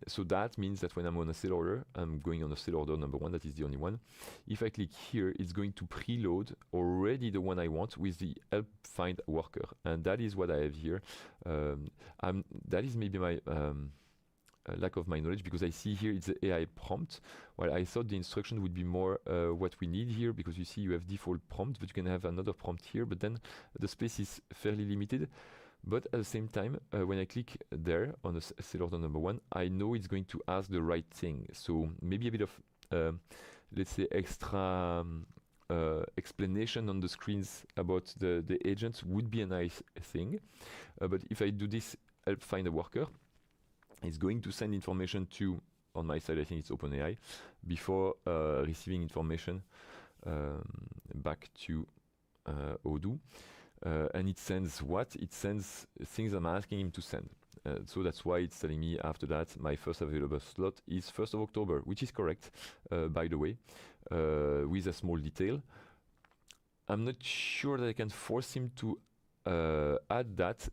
So that means that when I'm on a sale order, I'm going on a sale order number 1, that is the only one. If I click here, it's going to preload already the one I want with the help find a worker, and that is what I have here. That is maybe my lack of my knowledge, because I see here it's the AI prompt. Well, I thought the instruction would be more what we need here, because you see you have default prompt, but you can have another prompt here, but then the space is fairly limited. But at the same time, when I click there on the sale order number 1, I know it's going to ask the right thing. So maybe a bit of, let's say, extra explanation on the screens about the agents would be a nice thing. But if I do this, help find a worker, it's going to send information to, on my side, I think it's OpenAI, before receiving information back to Odoo. And it sends what? It sends things I'm asking him to send. So that's why it's telling me after that my first available slot is 1st of October, which is correct, by the way, with a small detail. I'm not sure that I can force him to add that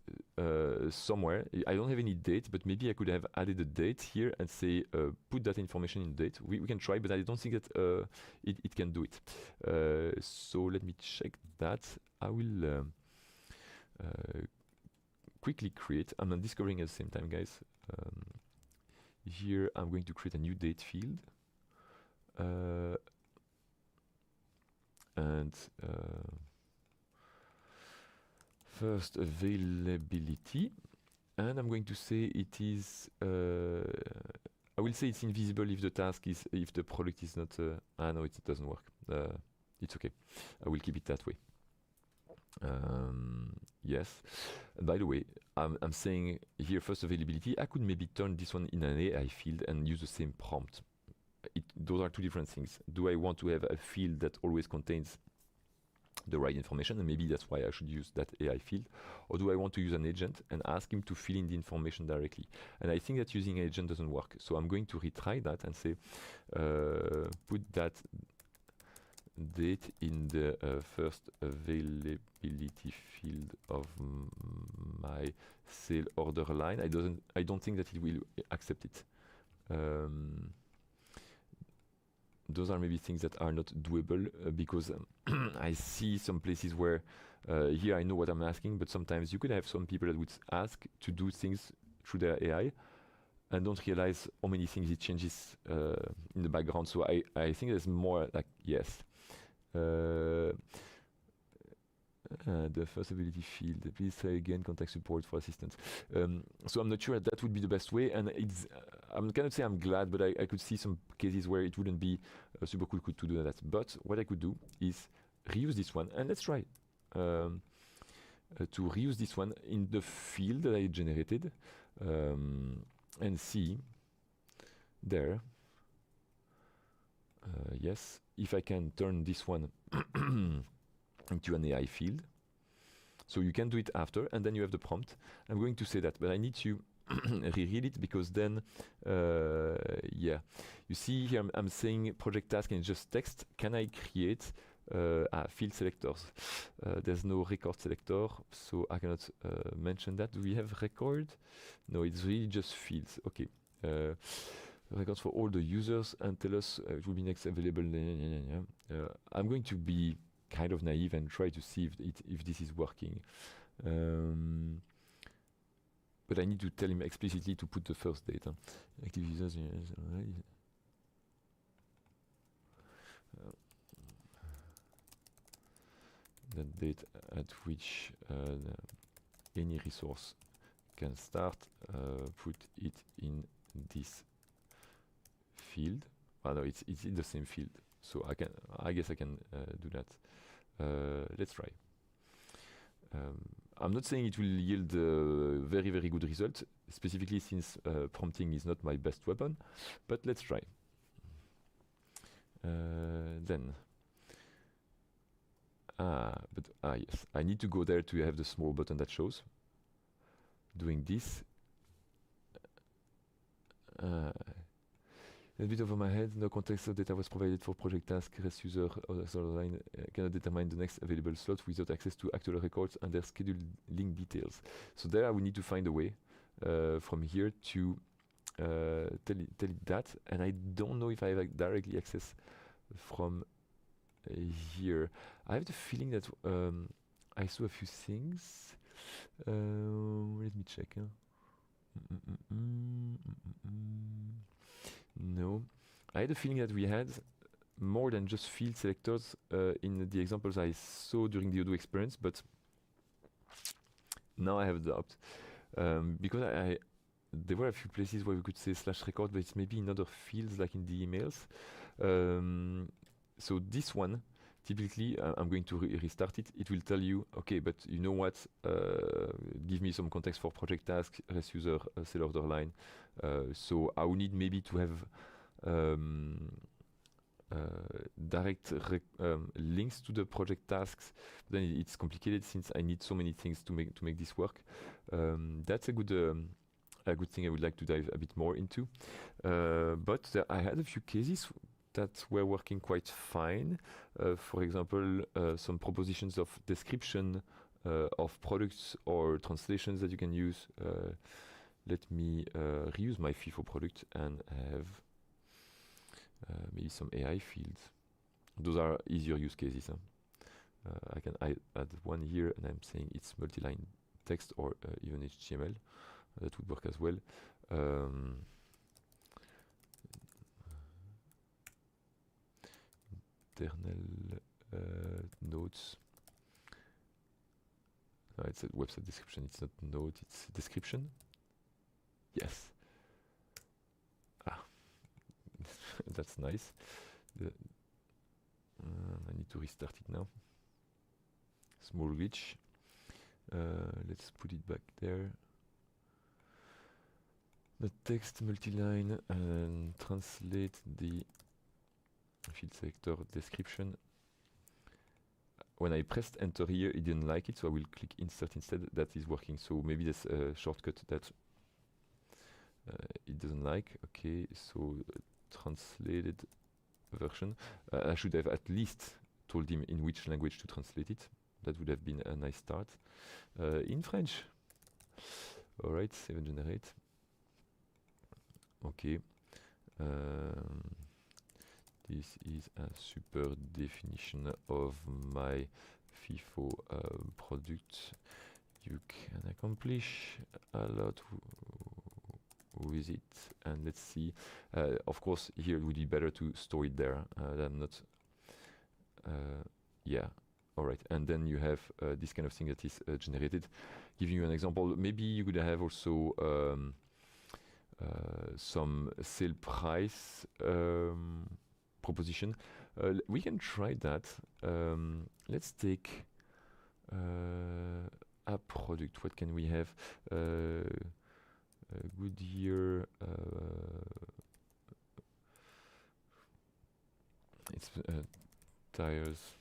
somewhere. I don't have any date, but maybe I could have added a date here and say put that information in date. We can try, but I don't think that it can do it. So let me check that. I will quickly create. I'm not discovering at the same time, guys. Here I'm going to create a new date field, and first availability, and I'm going to say it is. I will say it's invisible if the task is, if the product is not. No, it doesn't work. It's okay. I will keep it that way. Yes. And by the way, I'm saying here first availability. I could maybe turn this one in an AI field and use the same prompt. Those are two different things. Do I want to have a field that always contains the right information, and maybe that's why I should use that AI field, or do I want to use an agent and ask him to fill in the information directly? And I think that using an agent doesn't work, so I'm going to retry that and say put that date in the first availability field of my sale order line. I don't think that it will accept it. Those are maybe things that are not doable because I see some places where here I know what I'm asking, but sometimes you could have some people that would ask to do things through their AI and don't realize how many things it changes in the background. So I think there's more like, yes. The first ability field, please say again, contact support for assistance. So I'm not sure that would be the best way, and it's I'm gonna say I'm glad, but I could see some cases where it wouldn't be super cool to do that. But what I could do is reuse this one, and let's try to reuse this one in the field that I generated, and see there. Yes, if I can turn this one into an AI field. So you can do it after, and then you have the prompt. I'm going to say that, but I need to reread it, because then, yeah. You see here I'm saying project task and just text. Can I create field selectors? There's no record selector, so I cannot mention that. Do we have record? No, it's really just fields. Okay. Records for all the users, and tell us it will be next available. I'm going to be kind of naive and try to see if this is working. But I need to tell him explicitly to put the first date. Active users. The date at which any resource can start, put it in this field. No, it's in the same field, so I guess I can do that. Let's try. I'm not saying it will yield a very good result, specifically since prompting is not my best weapon, but let's try. Then yes, I need to go there to have the small button that shows. Doing this, a bit over my head. No context of data was provided for project task. REST user line cannot determine the next available slot without access to actual records and their scheduling details. So there I will need to find a way from here to tell it that, and I don't know if I have directly access from here. I have the feeling that I saw a few things. Let me check. No, I had a feeling that we had more than just field selectors in the examples I saw during the Odoo experience, but now I have a doubt because there were a few places where we could say /record, but it's maybe in other fields like in the emails. So this one, typically, I'm going to restart it. It will tell you, okay, but you know what? Give me some context for project task, REST user, seller order line. So I will need maybe to have direct links to the project tasks. Then it's complicated since I need so many things to make this work. That's a good thing I would like to dive a bit more into. But I had a few cases that were working quite fine. For example, some propositions of description of products or translations that you can use. Let me reuse my FIFO product and have maybe some AI fields. Those are easier use cases. I can add one here, and I'm saying it's multi-line text or even HTML. That would work as well. Internal notes. No, it's a website description. It's not note. It's description. Yes. That's nice. I need to restart it now. Small glitch. Let's put it back there. The text multi-line and translate the field selector description. When I pressed enter here, it didn't like it, so I will click insert instead. That is working. So maybe that's a shortcut that it doesn't like. Okay, so translated version. I should have at least told him in which language to translate it. That would have been a nice start. In French. All right, 7 generate. Okay. This is a super definition of my FIFO product. You can accomplish a lot with it, and let's see. Of course, here it would be better to store it there. I'm not. Yeah. All right, and then you have this kind of thing that is generated. Giving you an example, maybe you could have also some sale price proposition. We can try that. Let's take a product. What can we have? Goodyear. It's tires.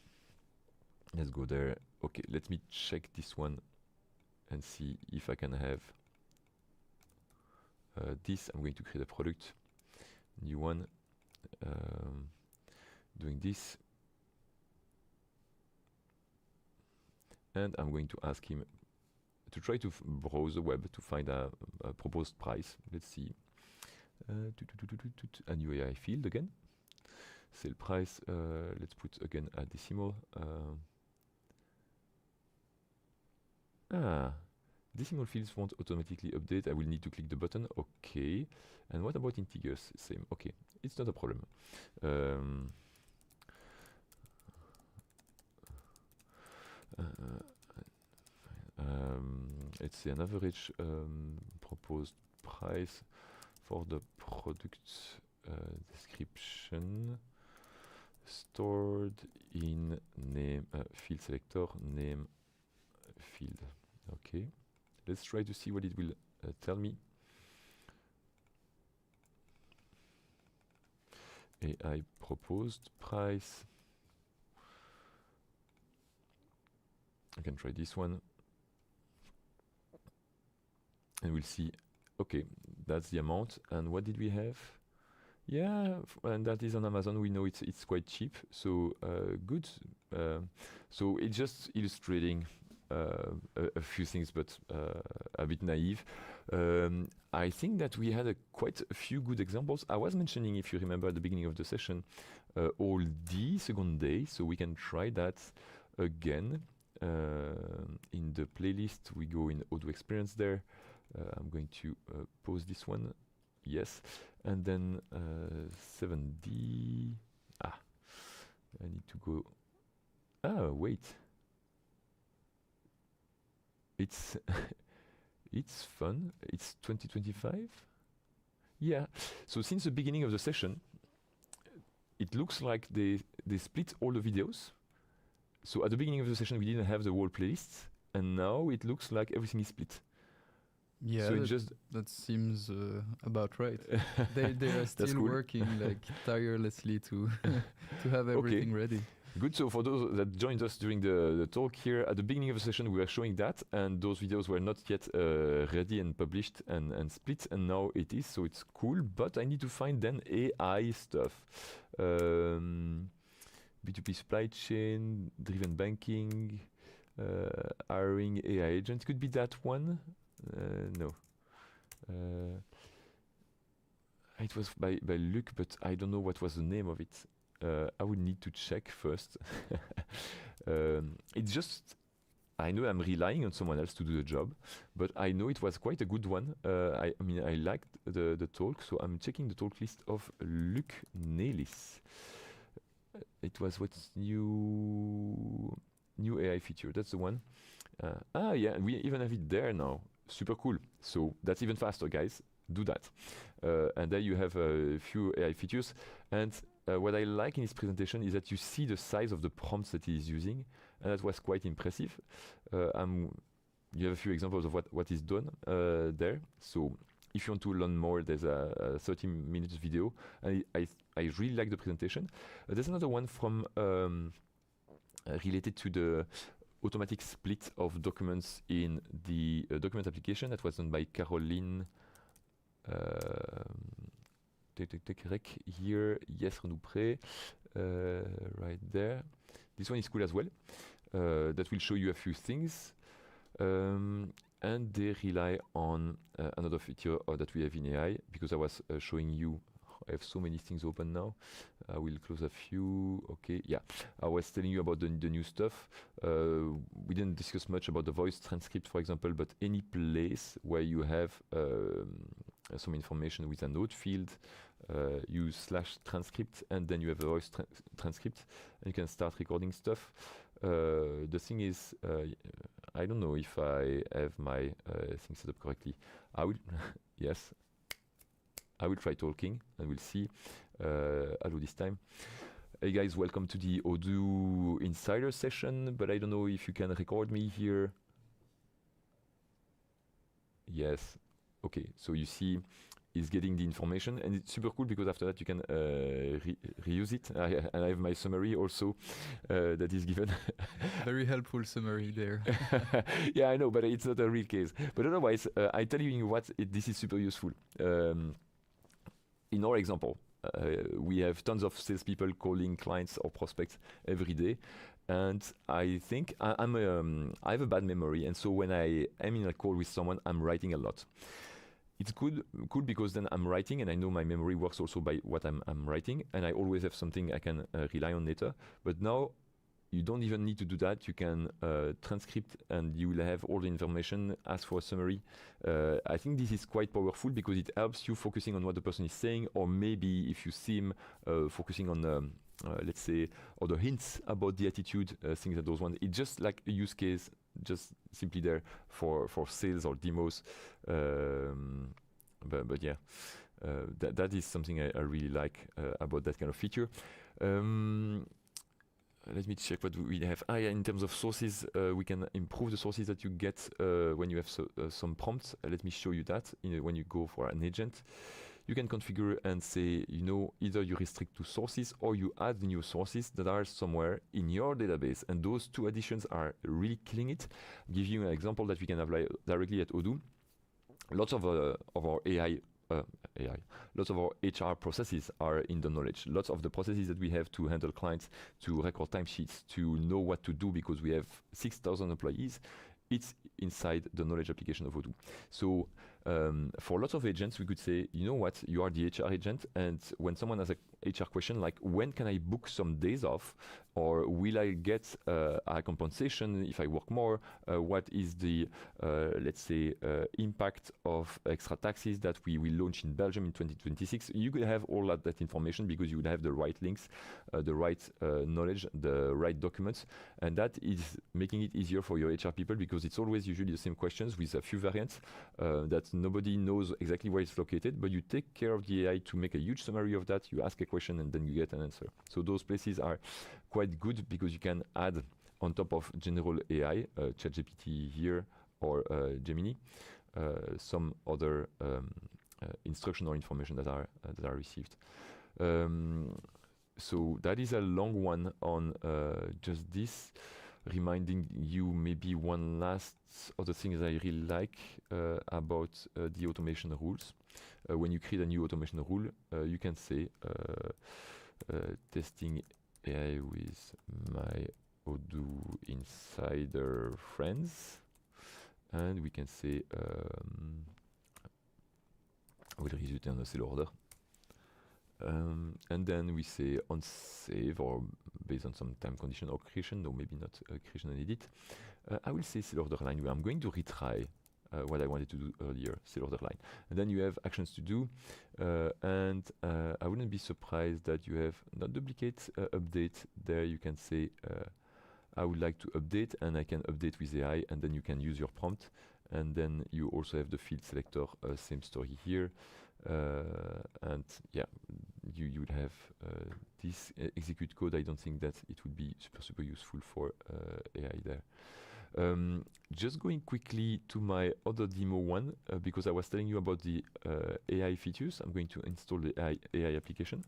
Let's go there. Okay, let me check this one and see if I can have this. I'm going to create a product, new one, doing this, and I'm going to ask him to try to browse the web to find a proposed price. Let's see. A new AI field again. Sale price. Let's put again a decimal. Decimal fields won't automatically update. I will need to click the button. Okay. And what about integers? Same. Okay. It's not a problem. let's say an average proposed price for the product description stored in name field selector name field. Okay, let's try to see what it will tell me. AI proposed price. I can try this one. And we'll see, okay, that's the amount. And what did we have? Yeah, and that is on Amazon. We know it's quite cheap, so good. So it's just illustrating a few things, but a bit naive. I think that we had quite a few good examples. I was mentioning, if you remember at the beginning of the session, all the second day, so we can try that again. In the playlist, we go in Odoo Experience there. I'm going to pause this one. Yes. And then 7D. I need to go. Wait. It's it's fun. It's 2025. Yeah. So since the beginning of the session, it looks like they split all the videos. So at the beginning of the session, we didn't have the whole playlist, and now it looks like everything is split. Yeah, so that seems about right. They are still cool. working like tirelessly to have everything ready. Good. So for those that joined us during the talk here, at the beginning of the session, we were showing that, and those videos were not yet ready and published and split, and now it is. So it's cool, but I need to find then AI stuff. B2B supply chain, driven banking, hiring AI agents. Could be that one. No. It was by Luc, but I don't know what was the name of it. I would need to check first. It's just, I know I'm relying on someone else to do the job, but I know it was quite a good one. I mean, I liked the talk, so I'm checking the talk list of Luc Nelis. It was what's new AI feature. That's the one. Yeah, we even have it there now. Super cool. So that's even faster, guys. Do that. And there you have a few AI features. And what I like in his presentation is that you see the size of the prompts that he is using, and that was quite impressive. You have a few examples of what is done there. So if you want to learn more, there's a 30-minute video, and I really like the presentation. There's another one from related to the automatic split of documents in the document application that was done by Caroline. Here, yes, Renoupré, right there. This one is cool as well. That will show you a few things. And they rely on another feature that we have in AI, because I was showing you. I have so many things open now. I will close a few. Okay, yeah. I was telling you about the new stuff. We didn't discuss much about the voice transcript, for example, but any place where you have some information with a note field, use /transcript, and then you have a voice transcript, and you can start recording stuff. The thing is, I don't know if I have my thing set up correctly. I will, yes. I will try talking, and we'll see. Hello this time. Hey guys, welcome to the Odoo Insider session, but I don't know if you can record me here. Yes. Okay, so you see it's getting the information, and it's super cool because after that you can reuse it. And I have my summary also that is given. Very helpful summary there. Yeah, I know, but it's not a real case. But otherwise, I tell you what, this is super useful. In our example, we have tons of salespeople calling clients or prospects every day, and I think I have a bad memory, and so when I am in a call with someone, I'm writing a lot. It's cool because then I'm writing, and I know my memory works also by what I'm writing, and I always have something I can rely on later. But now you don't even need to do that. You can transcript, and you will have all the information. Ask for a summary. I think this is quite powerful because it helps you focusing on what the person is saying, or maybe if you see him focusing on, let's say, other hints about the attitude, things like those ones. It's just like a use case just simply there for sales or demos. But yeah, that is something I really like about that kind of feature. Let me check what we have. Yeah, in terms of sources, we can improve the sources that you get when you have some prompts. Let me show you that. When you go for an agent, you can configure and say, either you restrict to sources or you add new sources that are somewhere in your database. And those two additions are really killing it. I'll give you an example that we can apply directly at Odoo. Lots of our lots of our HR processes are in the knowledge. Lots of the processes that we have to handle clients, to record timesheets, to know what to do because we have 6,000 employees, it's inside the knowledge application of Odoo. So for lots of agents, we could say, you are the HR agent, and when someone has a HR question like, when can I book some days off, or will I get a compensation if I work more? What is the, let's say, impact of extra taxes that we will launch in Belgium in 2026? You could have all of that information because you would have the right links, the right knowledge, the right documents, and that is making it easier for your HR people because it's always usually the same questions with a few variants that nobody knows exactly where it's located, but you take care of the AI to make a huge summary of that. You ask a question and then you get an answer. So those places are quite good because you can add on top of general AI, ChatGPT here or Gemini, some other instruction or information that are received. So that is a long one on just this. Reminding you maybe one last other thing that I really like about the automation rules. When you create a new automation rule, you can say testing AI with my Odoo insider friends, and we can say will result in a sale order. And then we say on save or based on some time condition or creation, no, maybe not creation and edit. I will say sale order line where I'm going to retry what I wanted to do earlier, sale order line. And then you have actions to do, and I wouldn't be surprised that you have not duplicate update. There you can say I would like to update, and I can update with AI, and then you can use your prompt. And then you also have the field selector, same story here. And yeah, you would have this execute code. I don't think that it would be super useful for AI there. Just going quickly to my other demo one, because I was telling you about the AI features. I'm going to install the AI application.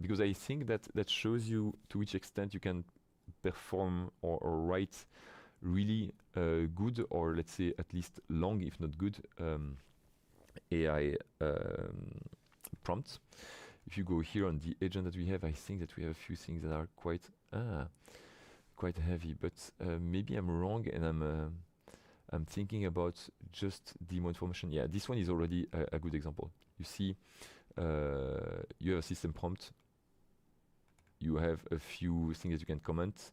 Because I think that shows you to which extent you can perform or write really good, or let's say at least long, if not good, AI prompts. If you go here on the agent that we have, I think that we have a few things that are quite heavy, but maybe I'm wrong, and I'm thinking about just demo information. Yeah, this one is already a good example. You see, you have a system prompt. You have a few things that you can comment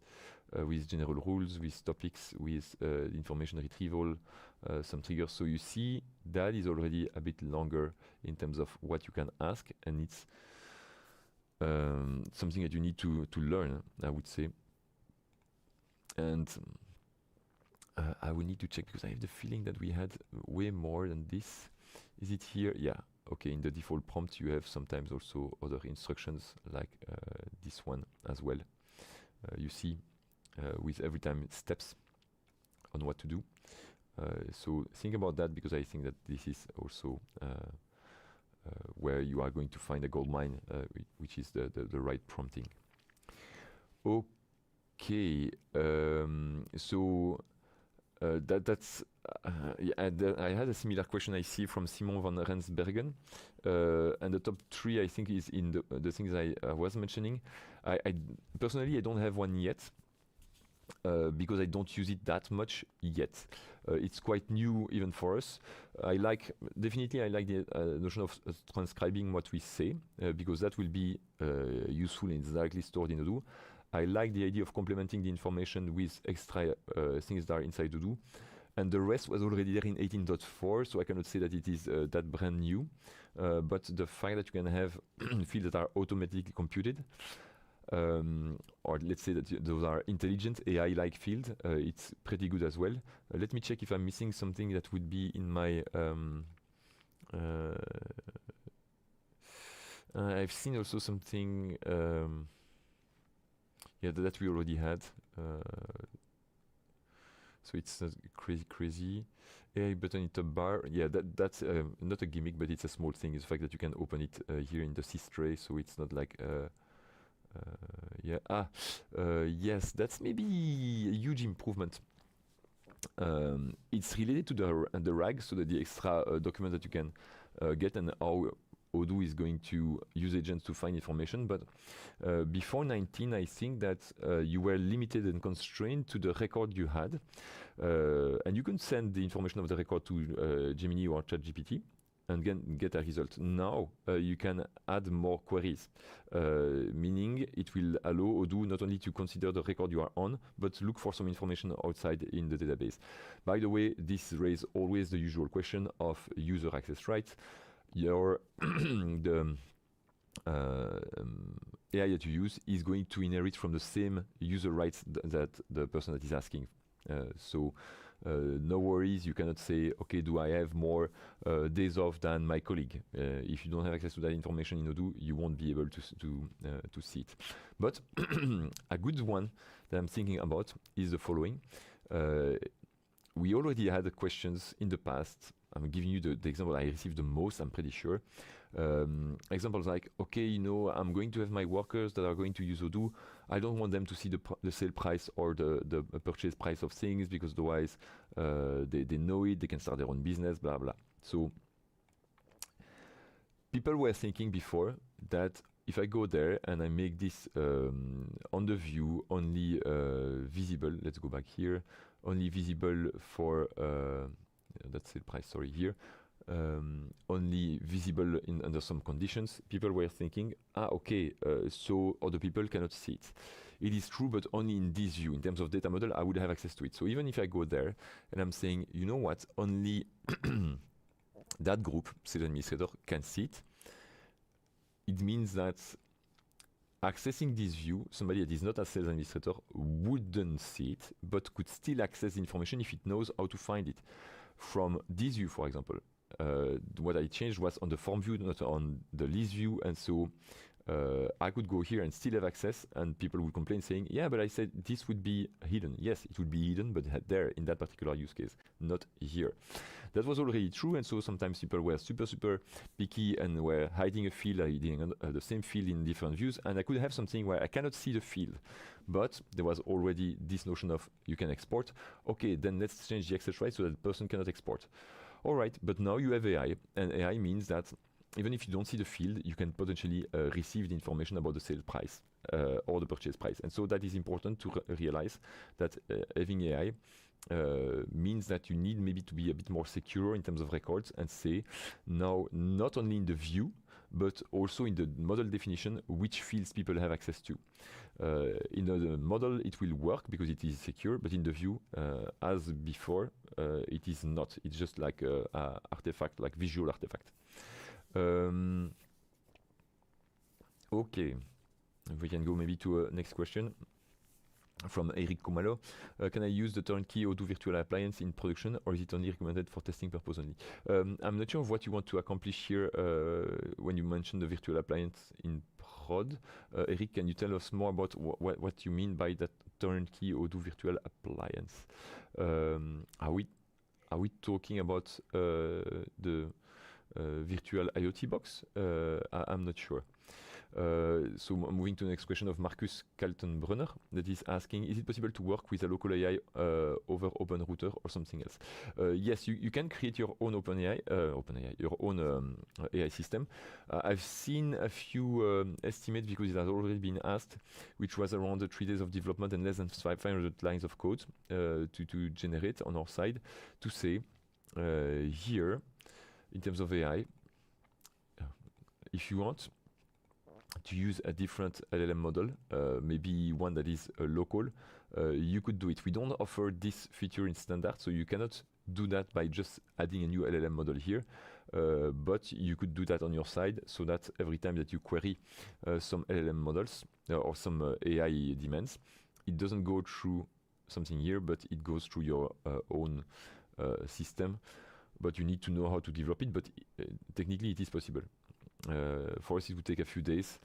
with general rules, with topics, with information retrieval, some triggers. So you see that is already a bit longer in terms of what you can ask, and it's something that you need to learn, I would say. And I will need to check because I have the feeling that we had way more than this. Is it here? Yeah. Okay, in the default prompt you have sometimes also other instructions like this one as well. You see with every time steps on what to do. So think about that, because I think that this is also where you are going to find a gold mine, which is the right prompting. Okay, so that's I had a similar question I see from Simon van Rensbergen, and the top 3 I think is in the things I was mentioning. I personally I don't have one yet, because I don't use it that much yet. It's quite new even for us. Definitely I like the notion of transcribing what we say, because that will be useful and it's directly stored in Odoo. I like the idea of complementing the information with extra things that are inside Odoo. And the rest was already there in 18.4, so I cannot say that it is that brand new. But the fact that you can have fields that are automatically computed, or let's say that those are intelligent AI-like fields, it's pretty good as well. Let me check if I'm missing something that would be in my I've seen also something that we already had, so it's not crazy. AI button in top bar, that's not a gimmick, but it's a small thing. It's the fact that you can open it here in the sys tray, so it's not like yes, that's maybe a huge improvement. It's related to the RAG, so the extra document that you can get, and how Odoo is going to use agents to find information. But before 19, I think that you were limited and constrained to the record you had, and you can send the information of the record to Gemini or ChatGPT and get a result. Now you can add more queries, meaning it will allow Odoo not only to consider the record you are on, but look for some information outside in the database. By the way, this raises always the usual question of user access rights. The AI that you use is going to inherit from the same user rights that the person that is asking. So no worries, you cannot say, okay, do I have more days off than my colleague? If you don't have access to that information in Odoo, you won't be able to see it. But a good one that I'm thinking about is the following. We already had questions in the past. I'm giving you the example I received the most, I'm pretty sure. Examples like, okay, I'm going to have my workers that are going to use Odoo. I don't want them to see the sale price or the purchase price of things, because otherwise they know it, they can start their own business, blah, blah. So people were thinking before that if I go there and I make this on the view only visible, let's go back here, only visible for that's sale price, sorry, here, only visible under some conditions, people were thinking, okay, so other people cannot see it. It is true, but only in this view. In terms of data model, I would have access to it. So even if I go there and I'm saying, you know what, only that group, sales administrator, can see it, it means that accessing this view, somebody that is not a sales administrator wouldn't see it, but could still access the information if it knows how to find it. From this view, for example, what I changed was on the form view, not on the list view, and so I could go here and still have access, and people would complain saying, yeah, but I said this would be hidden. Yes, it would be hidden, but there in that particular use case, not here. That was already true, and so sometimes people were super picky and were hiding a field, hiding the same field in different views, and I could have something where I cannot see the field, but there was already this notion of you can export. Okay, then let's change the access right so that the person cannot export. All right, but now you have AI, and AI means that even if you don't see the field, you can potentially receive the information about the sale price or the purchase price. And so that is important to realize that having AI means that you need maybe to be a bit more secure in terms of records and say now not only in the view, but also in the model definition, which fields people have access to. In the model, it will work because it is secure, but in the view, as before, it is not. It's just like a artifact, like visual artifact. Okay, we can go maybe to a next question from Eric Komalo. Can I use the turnkey Odoo virtual appliance in production, or is it only recommended for testing purpose only? I'm not sure of what you want to accomplish here when you mention the virtual appliance in prod. Eric, can you tell us more about what you mean by that turnkey Odoo virtual appliance? Are we talking about the virtual IoT box? I'm not sure. So moving to the next question of Marcus Kaltenbrunner that is asking, is it possible to work with a local AI over Open Router or something else? Yes, you can create your own your own AI system. I've seen a few estimates because it has already been asked, which was around 3 days of development and less than 500 lines of code to generate on our side to say here, in terms of AI, if you want to use a different LLM model, maybe one that is local, you could do it. We don't offer this feature in standard, so you cannot do that by just adding a new LLM model here, but you could do that on your side so that every time that you query some LLM models, or some AI demands, it doesn't go through something here, but it goes through your own system. But you need to know how to develop it, but technically it is possible. For us, it would take a few days.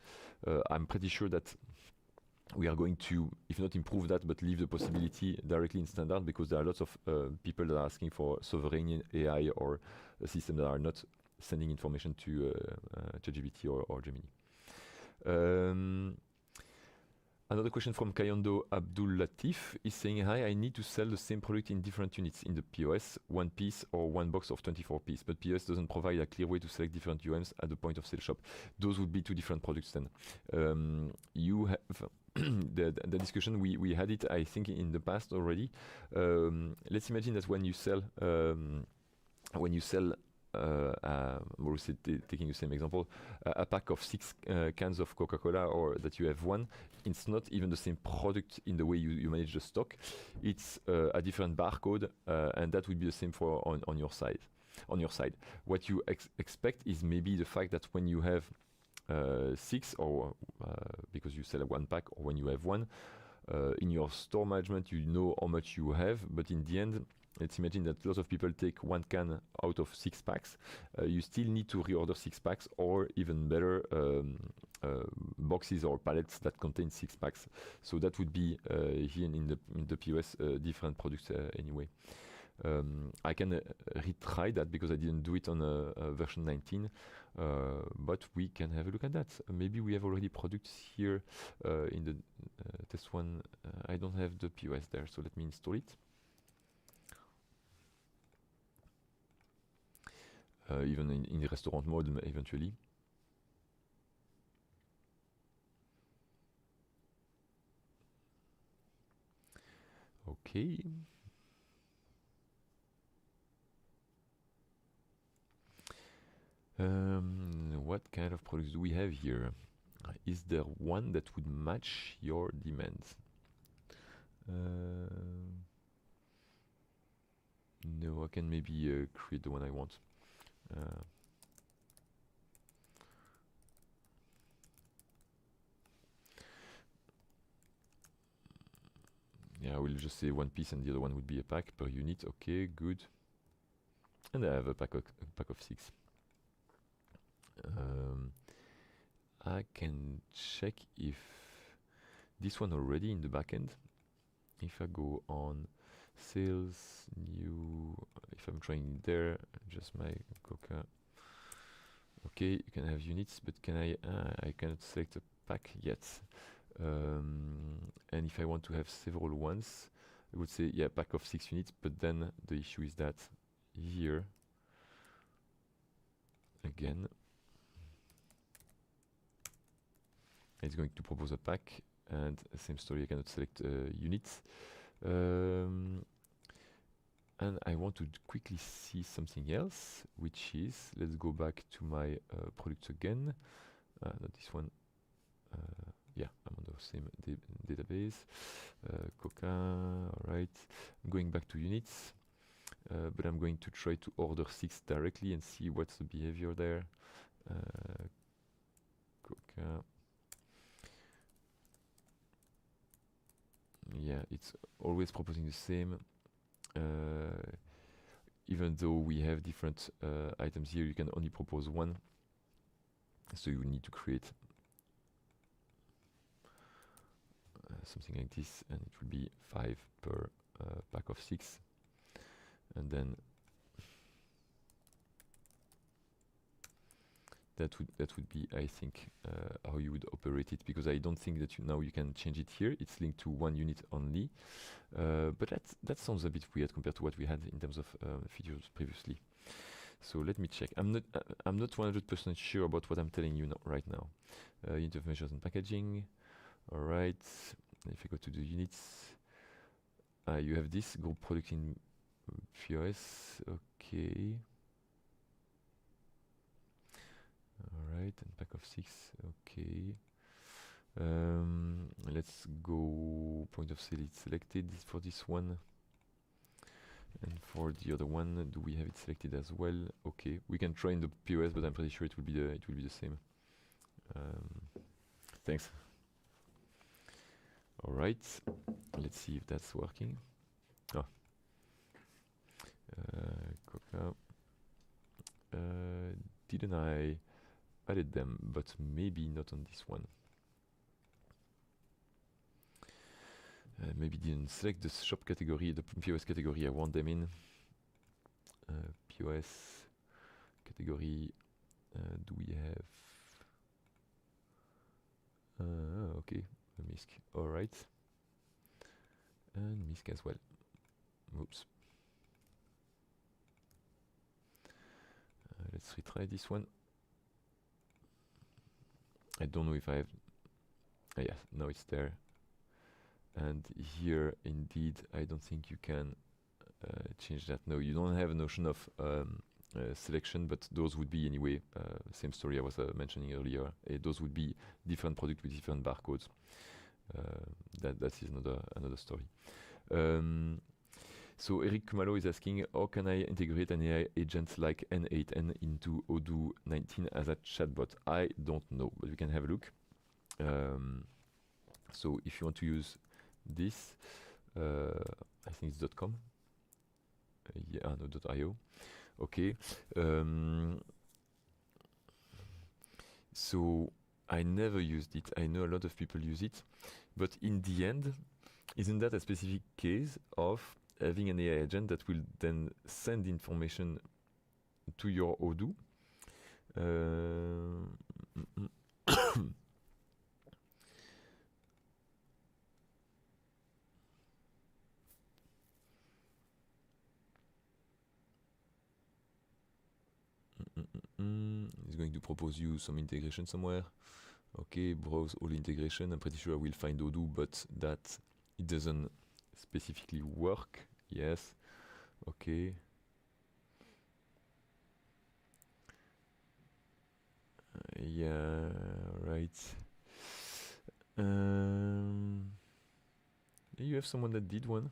I'm pretty sure that we are going to, if not improve that, but leave the possibility directly in standard, because there are lots of people that are asking for sovereign AI or a system that are not sending information to ChatGPT or Gemini. Another question from Kayando Abdul Latif is saying, hi, I need to sell the same product in different units in the POS, one piece or one box of 24 pieces, but POS doesn't provide a clear way to select different UMs at the point of sale shop. Those would be two different products then. You have the discussion, we had it, I think, in the past already. Let's imagine that when you sell taking the same example, a pack of 6 cans of Coca-Cola, or that you have one, it's not even the same product in the way you manage the stock. It's a different barcode, and that would be the same for on your side. What you expect is maybe the fact that when you have 6, or because you sell one pack, or when you have one, in your store management, you know how much you have, but in the end, let's imagine that lots of people take 1 can out of 6 packs. You still need to reorder 6 packs, or even better, boxes or pallets that contain 6 packs. So that would be here in the POS different products anyway. I can retry that because I didn't do it on version 19, but we can have a look at that. Maybe we have already products here in the test one. I don't have the POS there, so let me install it. Even in the restaurant mode eventually. Okay. What kind of products do we have here? Is there one that would match your demands? No, I can maybe create the one I want. Yeah, I will just say one piece, and the other one would be a pack per unit. Okay, good. And I have a pack of 6. I can check if this one already in the backend. If I go on sales, new, if I'm trying there, just my Coca. Okay, you can have units, but can I cannot select a pack yet. And if I want to have several ones, I would say, yeah, pack of 6 units, but then the issue is that here, again, it's going to propose a pack, and same story, I cannot select units. And I want to quickly see something else, which is, let's go back to my products again. Not this one. Yeah, I'm on the same database. Coca, all right. I'm going back to units, but I'm going to try to order 6 directly and see what's the behavior there. Coca. Yeah, it's always proposing the same. Even though we have different items here, you can only propose one. So you need to create something like this, and it will be 5 per pack of 6. And then that would be, I think, how you would operate it, because I don't think that now you can change it here. It's linked to 1 unit only, but that sounds a bit weird compared to what we had in terms of features previously. So let me check. I'm not 100% sure about what I'm telling you right now. Unit of measures and packaging. All right. If I go to the units, you have this group product in POS. Okay. Alright, and pack of 6, okay. Let's go point of sale, it's selected for this one. And for the other one, do we have it selected as well? Okay, we can try in the POS, but I'm pretty sure it will be the same. Thanks. All right, let's see if that's working. Oh. Coca. Didn't I added them, but maybe not on this one. Maybe didn't select the shop category, the POS category I want them in. POS category, do we have? Okay, a MISC, all right. And MISC as well. Oops. Let's retry this one. I don't know if I have. Yeah, now it's there. And here, indeed, I don't think you can change that. No, you don't have a notion of selection, but those would be anyway, same story I was mentioning earlier. Those would be different products with different barcodes. That is another story. So Eric Kumalo is asking, how can I integrate an AI agent like N8N into Odoo 19 as a chatbot? I don't know, but we can have a look. So if you want to use this, I think it's .com. Yeah, no, .io. Okay. So I never used it. I know a lot of people use it, but in the end, isn't that a specific case of having an AI agent that will then send information to your Odoo? It's going to propose you some integration somewhere. Okay, browse all integration. I'm pretty sure I will find Odoo, but that it doesn't specifically work. Yes. Okay. Yeah, right. You have someone that did one.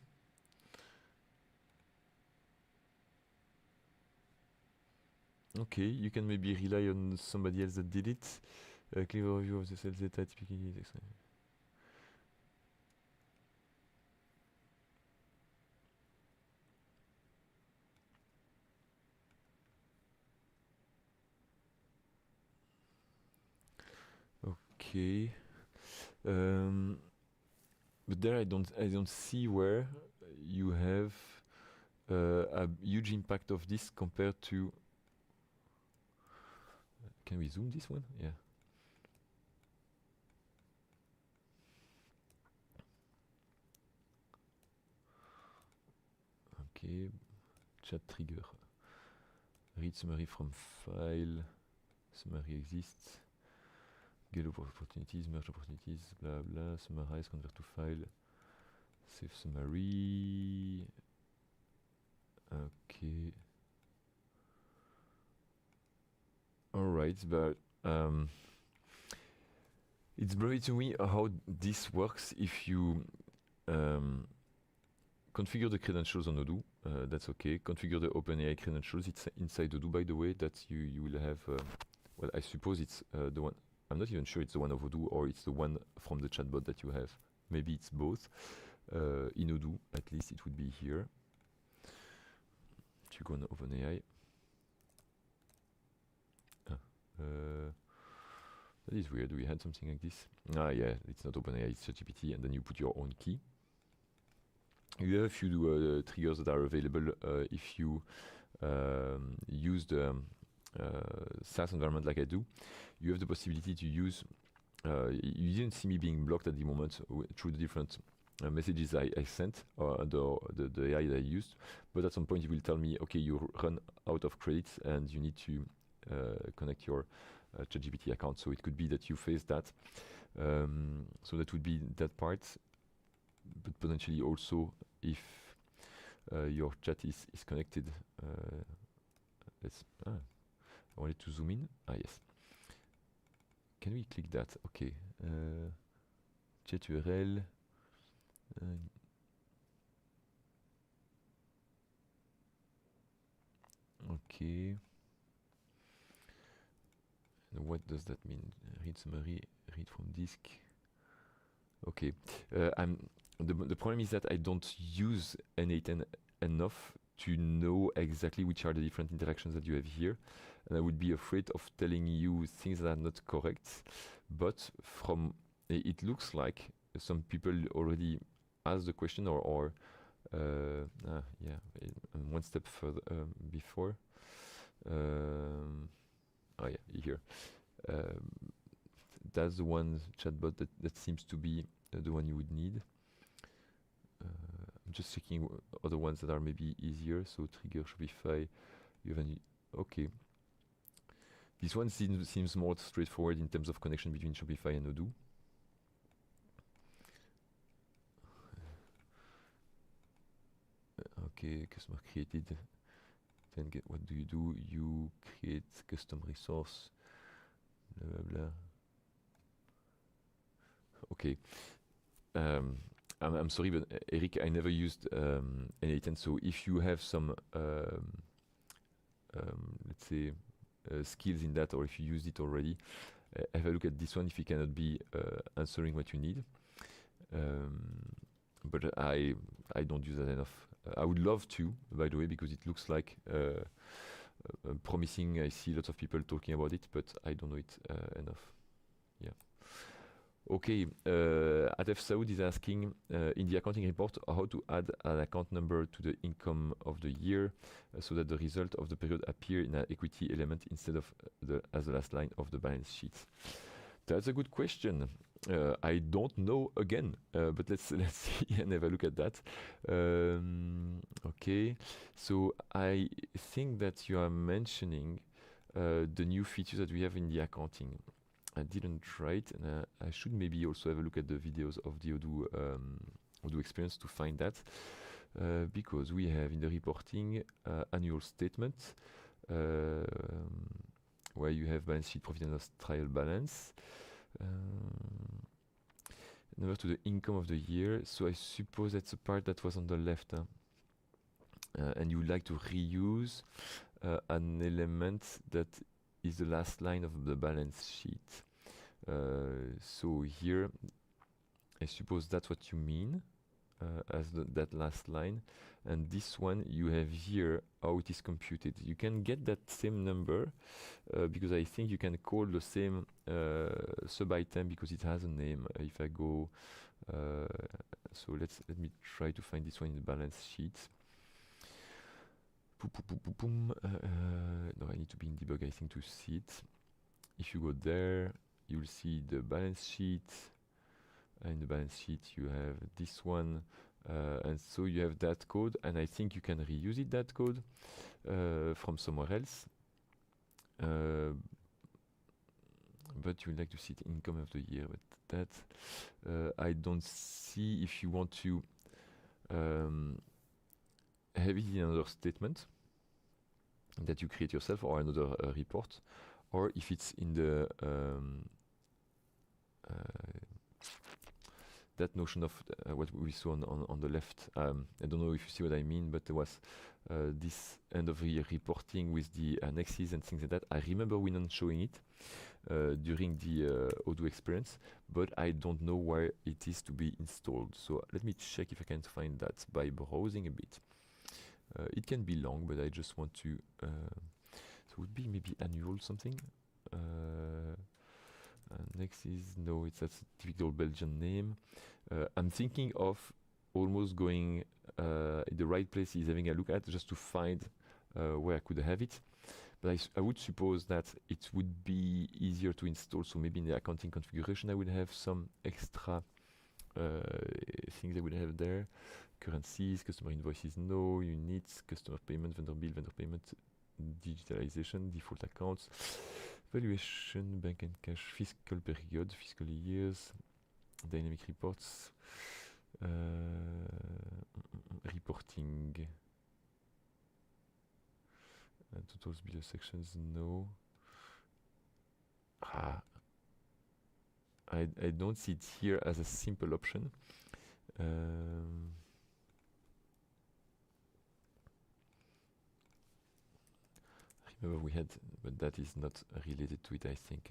Okay, you can maybe rely on somebody else that did it. Clear overview of the sales data typically. Okay. But there I don't see where you have a huge impact of this compared to. Can we zoom this one? Yeah. Okay. Chat trigger. Read summary from file. Summary exists. Get opportunities, merge opportunities, blah blah. Summarize, convert to file. Save summary. Okay. Alright, but it's blurry to me how this works if you configure the credentials on Odoo. That's okay. Configure the OpenAI credentials. It's inside Odoo, by the way, that you will have. Well, I suppose it's the one. I'm not even sure it's the one of Odoo or it's the one from the chatbot that you have. Maybe it's both. In Odoo, at least it would be here. If you go on OpenAI. That is weird. We had something like this. Ah, yeah, it's not OpenAI, it's ChatGPT, and then you put your own key. You have a few triggers that are available if you use the SaaS environment like I do. You have the possibility to use. You didn't see me being blocked at the moment through the different messages I sent or the AI that I used, but at some point it will tell me, okay, you run out of credits and you need to connect your ChatGPT account. So it could be that you face that. So that would be that part, but potentially also if your chat is connected. I wanted to zoom in. Ah, yes. Can we click that? Okay. Chat URL. Okay. And what does that mean? Read summary, read from disk. Okay. The problem is that I don't use N8N enough to know exactly which are the different interactions that you have here, and I would be afraid of telling you things that are not correct. But from it looks like some people already asked the question or one step further before. Oh yeah, here. That's the one chatbot that seems to be the one you would need. I'm just checking other ones that are maybe easier. So trigger Shopify. You have any? Okay. This one seems more straightforward in terms of connection between Shopify and Odoo. Okay, customer created. Then what do? You create custom resource. Blah blah blah. Okay. I'm sorry, but Eric, I never used N8N. So if you have some, let's say, skills in that, or if you used it already, have a look at this one if you cannot be answering what you need. But I don't use that enough. I would love to, by the way, because it looks like promising. I see lots of people talking about it, but I don't know it enough. Yeah. Okay, Atef Saoud is asking in the accounting report how to add an account number to the income of the year so that the result of the period appear in an equity element instead of as the last line of the balance sheet. That's a good question. I don't know again, but let's see and have a look at that. Okay, so I think that you are mentioning the new features that we have in the accounting. I didn't try it, and I should maybe also have a look at the videos of the Odoo experience to find that, because we have in the reporting annual statement where you have balance sheet, profit and loss, trial balance, number to the income of the year. So I suppose that's the part that was on the left, and you would like to reuse an element that is the last line of the balance sheet. So here, I suppose that's what you mean as that last line. And this one, you have here how it is computed. You can get that same number because I think you can call the same sub-item because it has a name. If I go, so let me try to find this one in the balance sheet. No, I need to be in debug, I think, to see it. If you go there, you will see the balance sheet. In the balance sheet, you have this one. And so you have that code, and I think you can reuse it, that code, from somewhere else. But you would like to see the income of the year. But that, I don't see if you want to have it in another statement that you create yourself or another report, or if it's in the that notion of what we saw on the left. I don't know if you see what I mean, but there was this end of year reporting with the annexes and things like that. I remember Winan showing it during the Odoo experience, but I don't know where it is to be installed. So let me check if I can find that by browsing a bit. It can be long, but I just want to. So it would be maybe annual something. Next is no, it's a typical Belgian name. I'm thinking of almost going in the right place is having a look at just to find where I could have it. But I would suppose that it would be easier to install. So maybe in the accounting configuration, I would have some extra things I would have there. Currencies, customer invoices, no. Units, customer payment, vendor bill, vendor payment, digitalization, default accounts, valuation, bank and cash, fiscal period, fiscal years, dynamic reports, reporting, totals below sections, no. I don't see it here as a simple option. Remember we had, but that is not related to it, I think.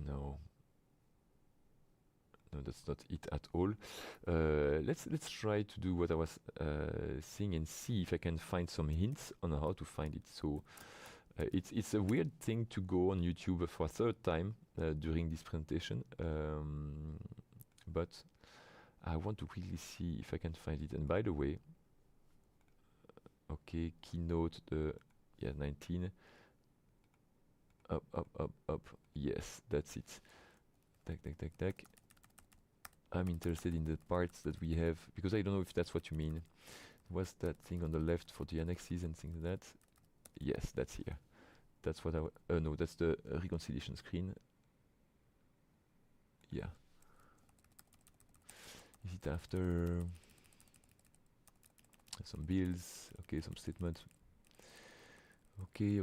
No. no, that's not it at all. Let's try to do what I was saying and see if I can find some hints on how to find it. So it's a weird thing to go on YouTube for a third time during this presentation, but I want to quickly see if I can find it. And by the way, okay, keynote, 19. Up. Yes, that's it. Tac. I'm interested in the parts that we have, because I don't know if that's what you mean. What's that thing on the left for the annexes and things like that? Yes, that's here. That's what no, that's the reconciliation screen. Yeah. Is it after some bills? Okay, some statements. Okay.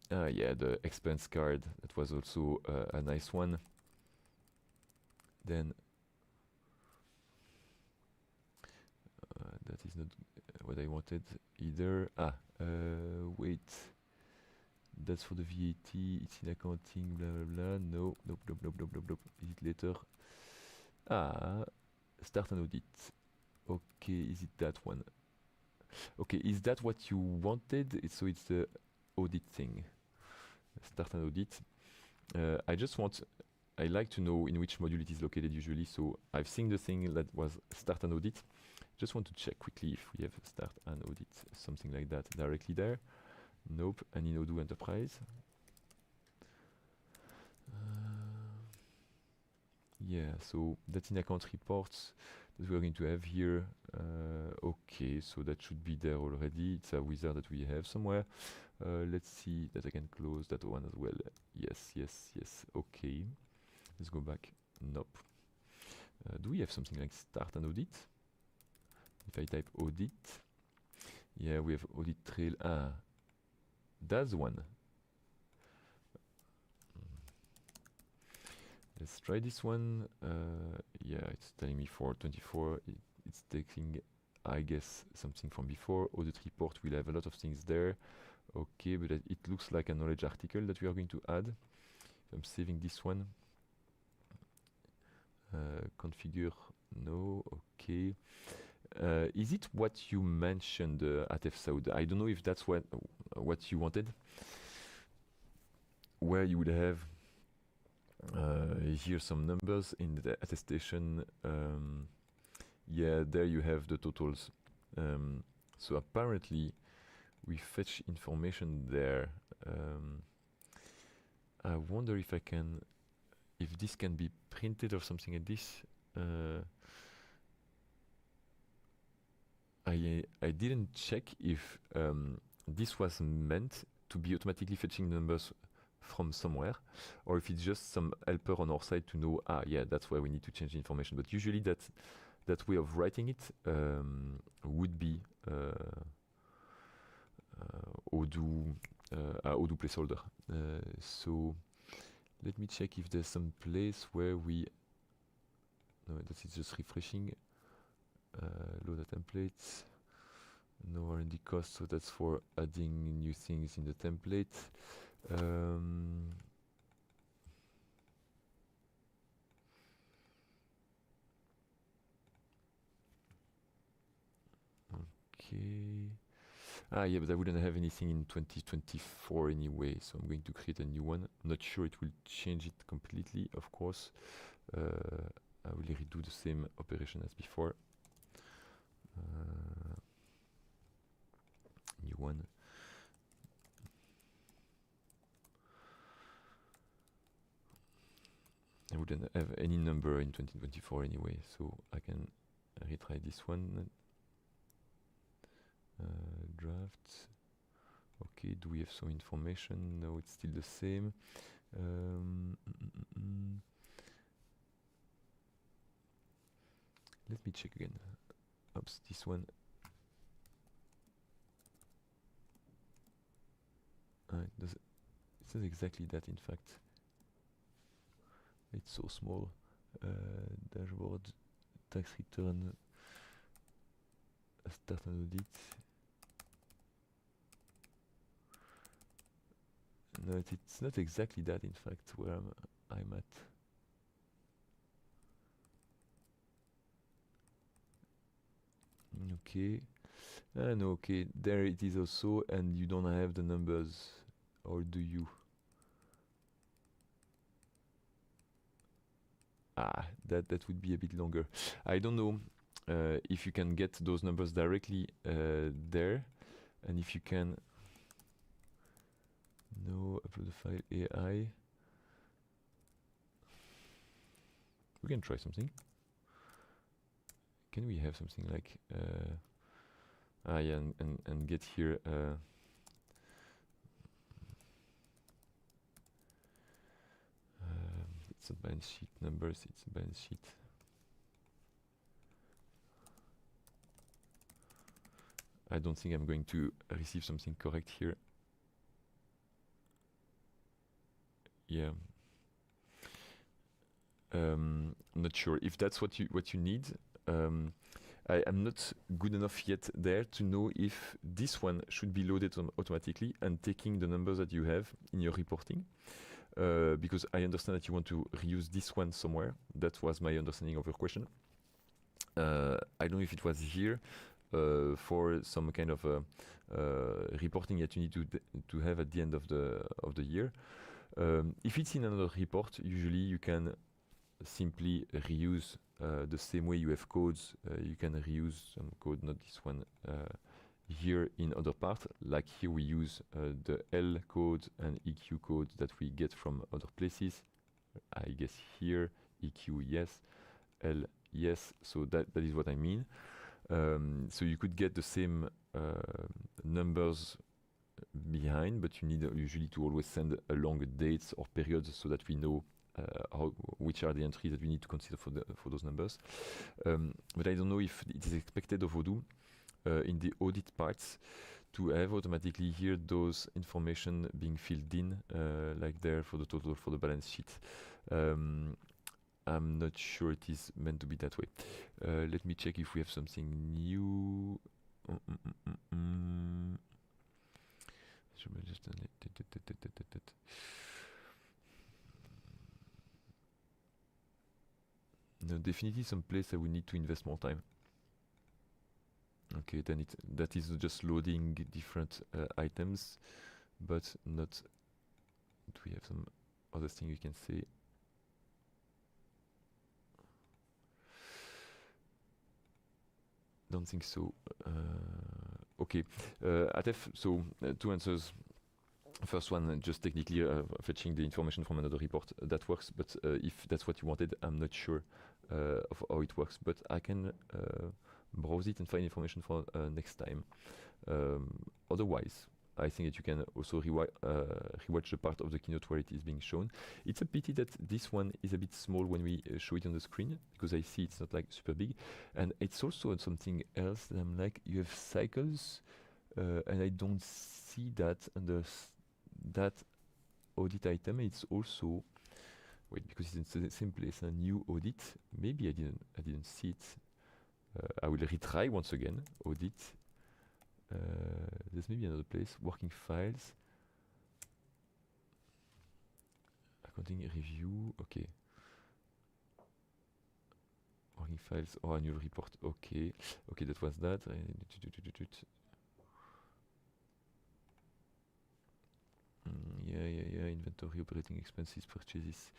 Yeah, the expense card. That was also a nice one. Then that is not what I wanted either. Wait. That's for the VAT. It's in accounting. Blah blah blah. No. Nope. Is it later? Start an audit. Okay, is it that one? Okay, is that what you wanted? So it's the audit thing. Start an audit. I like to know in which module it is located usually. So I've seen the thing that was start an audit. Just want to check quickly if we have start an audit, something like that directly there. Nope, and in Odoo Enterprise. Yeah, so that's in account reports that we're going to have here. Okay, so that should be there already. It's a wizard that we have somewhere. Let's see that I can close that one as well. Yes. Okay, let's go back. Nope. Do we have something like start an audit? If I type audit, yeah, we have audit trail. That's one. Let's try this one. Yeah, it's telling me for 24. It's taking, I guess, something from before. Audit report will have a lot of things there. Okay, but it looks like a knowledge article that we are going to add. I'm saving this one. Configure, no, okay. Is it what you mentioned at FSAUD? I don't know if that's what you wanted. Where you would have here some numbers in the attestation. Yeah, there you have the totals. So apparently we fetch information there. I wonder if this can be printed or something like this. I didn't check if this was meant to be automatically fetching numbers from somewhere, or if it's just some helper on our side to know, yeah, that's where we need to change the information. But usually that way of writing it would be Odoo placeholder. So let me check if there's some place where no, that is just refreshing. Load the templates. No R&D cost, so that's for adding new things in the template. Okay. Yeah, but I wouldn't have anything in 2024 anyway, so I'm going to create a new one. I'm not sure it will change it completely, of course. I will redo the same operation as before. New one. I wouldn't have any number in 2024 anyway, so I can retry this one. Draft. Okay, do we have some information? No, it's still the same. Let me check again. Oops, this one. It says exactly that, in fact. It's so small. Dashboard, tax return, start an audit. No, it's not exactly that, in fact, where I'm at. Okay. No, okay. There it is also, and you don't have the numbers, or do you? That would be a bit longer. I don't know if you can get those numbers directly there, and if you can. No, upload the file AI. We can try something. Can we have something like yeah, and get here it's a balance sheet numbers, it's a balance sheet. I don't think I'm going to receive something correct here. Yeah. Not sure if that's what you need. I am not good enough yet there to know if this one should be loaded automatically and taking the numbers that you have in your reporting. Because I understand that you want to reuse this one somewhere. That was my understanding of your question. I don't know if it was here for some kind of reporting that you need to have at the end of the year. If it's in another report, usually you can simply reuse the same way you have codes. You can reuse some code, not this one, here in other part. Like here we use the L code and EQ code that we get from other places. I guess here EQ yes, L yes. So that is what I mean. So you could get the same numbers behind, but you need usually to always send along dates or periods so that we know which are the entries that we need to consider for those numbers. But I don't know if it is expected of Odoo in the audit parts to have automatically here those information being filled in like there for the total for the balance sheet. I'm not sure it is meant to be that way. Let me check if we have something new. No, definitely some place I will need to invest more time. Okay, then that is just loading different items, but not. Do we have some other thing we can say? Don't think so. Okay, Atef, so 2 answers. First one, just technically fetching the information from another report, that works, but if that's what you wanted, I'm not sure of how it works, but I can browse it and find information for next time. Otherwise, I think that you can also rewatch the part of the keynote where it is being shown. It's a pity that this one is a bit small when we show it on the screen, because I see it's not like super big. And it's also something else that I'm like, you have cycles, and I don't see that under that audit item. It's also, wait, because it's in the same place, a new audit. Maybe I didn't see it. I will retry once again, audit. There's maybe another place, working files, accounting review, okay. Working files or annual report, okay. Okay, that was that. Yeah, inventory, operating expenses, purchases,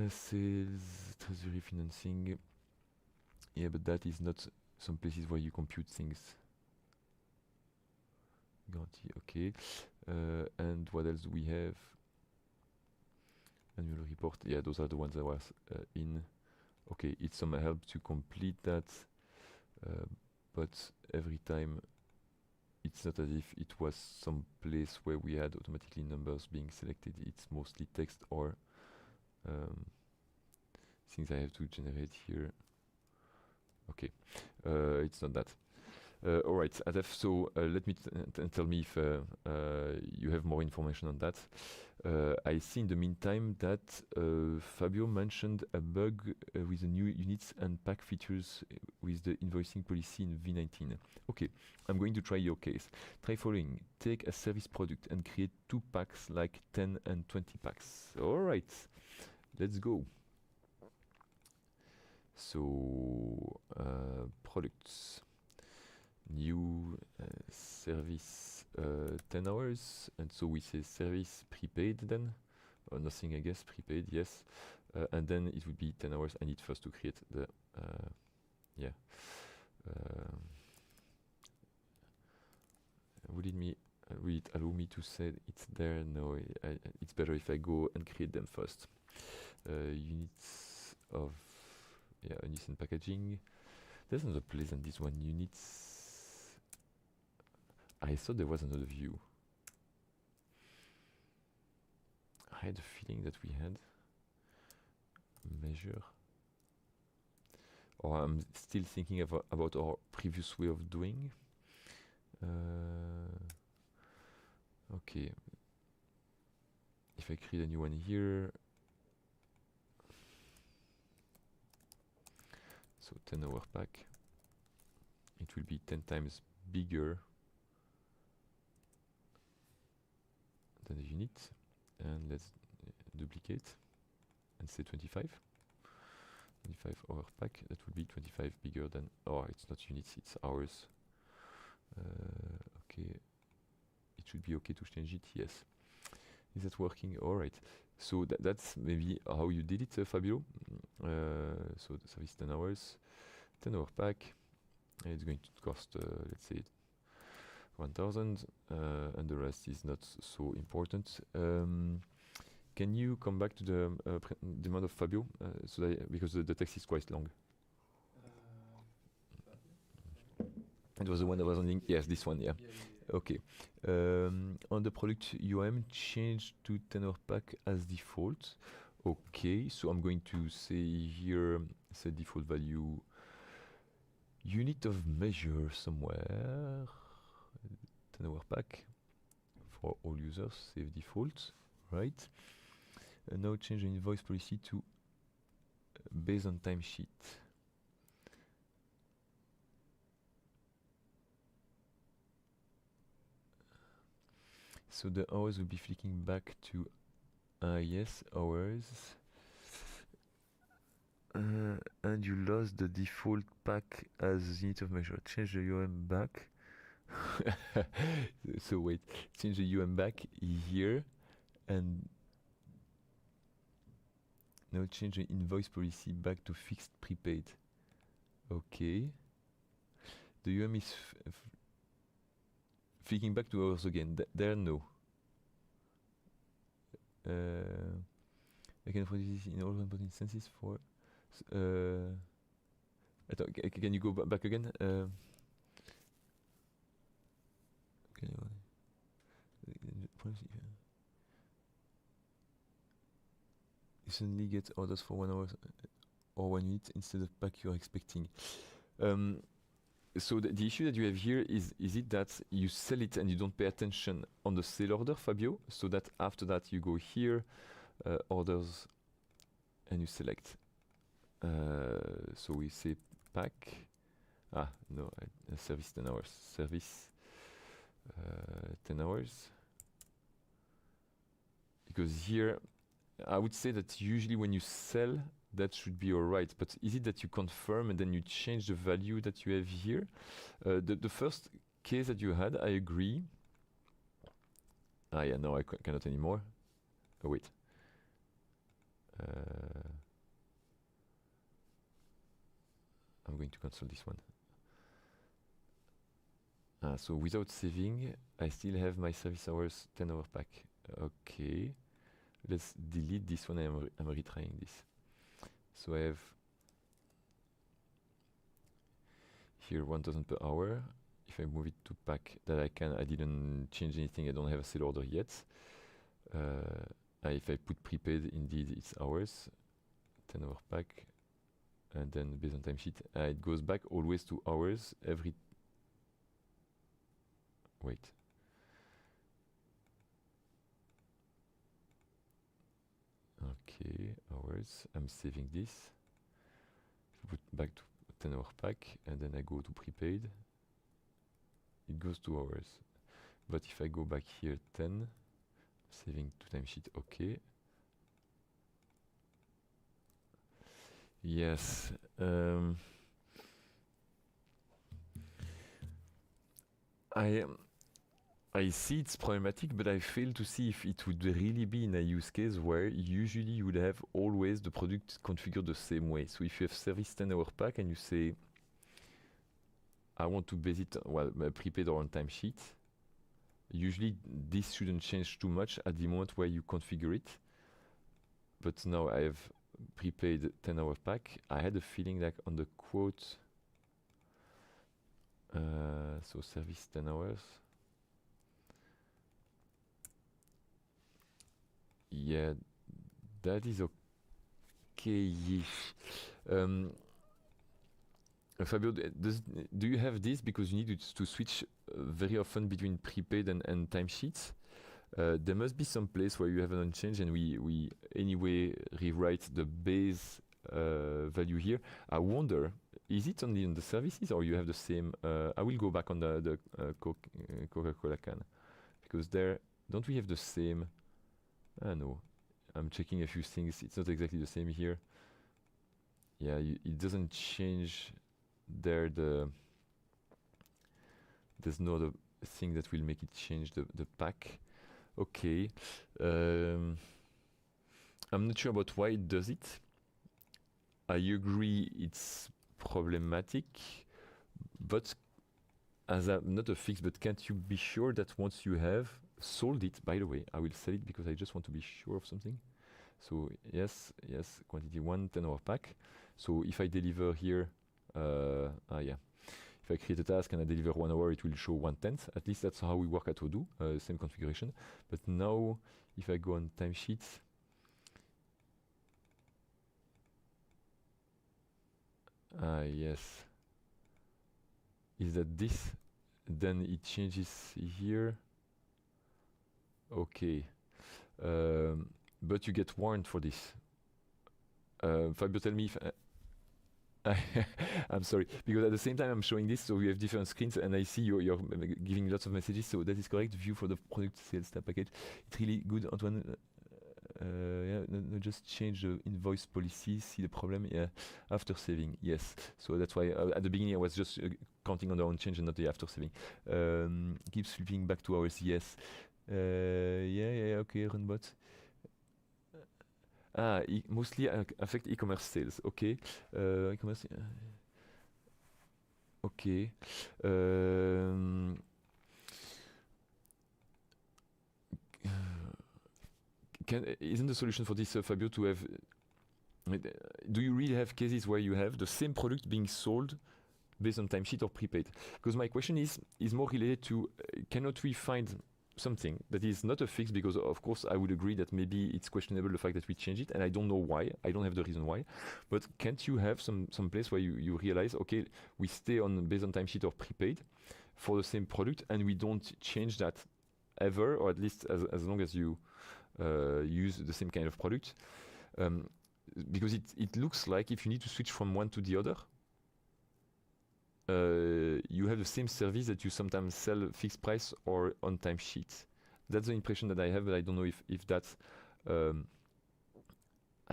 sales, treasury, financing. Yeah, but that is not some places where you compute things. Guarantee, okay. And what else do we have? Annual report, yeah, those are the ones I was in. Okay, it's some help to complete that, but every time it's not as if it was some place where we had automatically numbers being selected. It's mostly text or things I have to generate here. Okay, it's not that. All right, Adef, so let me tell me if you have more information on that. I see in the meantime that Fabio mentioned a bug with the new units and pack features with the invoicing policy in V19. Okay, I'm going to try your case. Try following. Take a service product and create 2 packs like 10 and 20 packs. All right, let's go. So, products. new service 10 hours, and so we say service prepaid then, or nothing I guess, prepaid, yes, and then it would be 10 hours. I need first to create the, will it allow me to say it's there? No, it's better if I go and create them first. Units of, units and packaging. There's another place than this one, units. I thought there was another view. I had a feeling that we had measure. Or I'm still thinking about our previous way of doing. Okay. If I create a new one here, so 10 hour pack, it will be 10 times bigger than the unit, and let's duplicate and say 25 hour pack. That would be 25 bigger than, oh, it's not units, it's hours. Okay, it should be okay to change it, yes. Is that working? All right. So that's maybe how you did it, Fabio. So the service 10 hours, 10 hour pack. And it's going to cost, let's say, 1,000, and the rest is not so important. Can you come back to the demand of Fabio, so that, because the text is quite long. It was the one that was on link. Yes, this one. Yeah. Okay. On the product UIM, change to 10 hour pack as default. Okay. So I'm going to say here, set default value unit of measure somewhere. 10 hour pack for all users. Save default. Right. Now change the invoice policy to based on timesheet. So the hours will be flicking back to yes, hours. And you lost the default pack as unit of measure. Change the UM back. So wait, change the UM back here, and now change the invoice policy back to fixed prepaid. Okay. The UM is flicking back to hours again. There, no. I can produce this in all important instances for. Can you go back again? You suddenly get orders for 1 hour or 1 unit instead of pack you're expecting. So the issue that you have here is it that you sell it and you don't pay attention on the sale order, Fabio, so that after that you go here, orders, and you select. So we say pack. No, service 10 hours. Service 10 hours. Because here, I would say that usually when you sell, that should be all right. But is it that you confirm and then you change the value that you have here? The first case that you had, I agree. Yeah, no, I cannot anymore. Oh, wait. I'm going to cancel this one. So without saving, I still have my service hours 10 hour pack. Okay. Let's delete this one. I'm retrying this. So I have here 1,000 per hour. If I move it to pack, that I didn't change anything. I don't have a sale order yet. If I put prepaid, indeed it's hours, 10 hour pack, and then based on timesheet, it goes back always to hours every. Wait. Okay, hours. I'm saving this. Put back to 10 hour pack, and then I go to prepaid. It goes to hours. But if I go back here 10, saving to timesheet, okay. Yes. I see it's problematic, but I fail to see if it would really be in a use case where usually you would have always the product configured the same way. So if you have service 10-hour pack and you say, I want to base it, prepaid or on timesheet, usually this shouldn't change too much at the moment where you configure it. But now I have prepaid 10-hour pack. I had a feeling like on the quote, so service 10 hours. Yeah, that is okay-ish. Fabio, do you have this because you need to switch very often between prepaid and timesheets? There must be some place where you have an unchange and we anyway rewrite the base value here. I wonder, is it only on the services or you have the same? I will go back on the Coca-Cola can because there, don't we have the same? No, I'm checking a few things. It's not exactly the same here. Yeah, it doesn't change there. There's no other thing that will make it change the pack. Okay. I'm not sure about why it does it. I agree it's problematic, but as not a fix, but can't you be sure that once you have sold it, by the way, I will sell it because I just want to be sure of something. So yes, quantity 1 10-hour pack. So if I deliver here, yeah. If I create a task and I deliver 1 hour, it will show 1/10. At least that's how we work at Odoo, same configuration. But now, if I go on timesheets, yes. Is that this? Then it changes here. Okay. But you get warned for this. Fabio, tell me if... I'm sorry, because at the same time I'm showing this, so we have different screens, and I see you're giving lots of messages, so that is correct. View for the product sales tab package. It's really good, Antoine. Yeah, no, just change the invoice policy, see the problem, yeah, after saving, yes. So that's why at the beginning I was just counting on the on change and not the after saving. Keep sweeping back to hours, yes. Yeah, okay, runbot. Mostly affect e-commerce sales. Okay. E-commerce. Okay. Isn't the solution for this, Fabio, to have? Do you really have cases where you have the same product being sold based on timesheet or prepaid? Because my question is more related to cannot we find something that is not a fix, because of course I would agree that maybe it's questionable the fact that we change it, and I don't know why. I don't have the reason why, but can't you have some place where you realize, okay, we stay on based on timesheet or prepaid for the same product, and we don't change that ever, or at least as long as you use the same kind of product, because it looks like if you need to switch from one to the other, you have the same service that you sometimes sell fixed price or on timesheet. That's the impression that I have, but I don't know if that's. I'm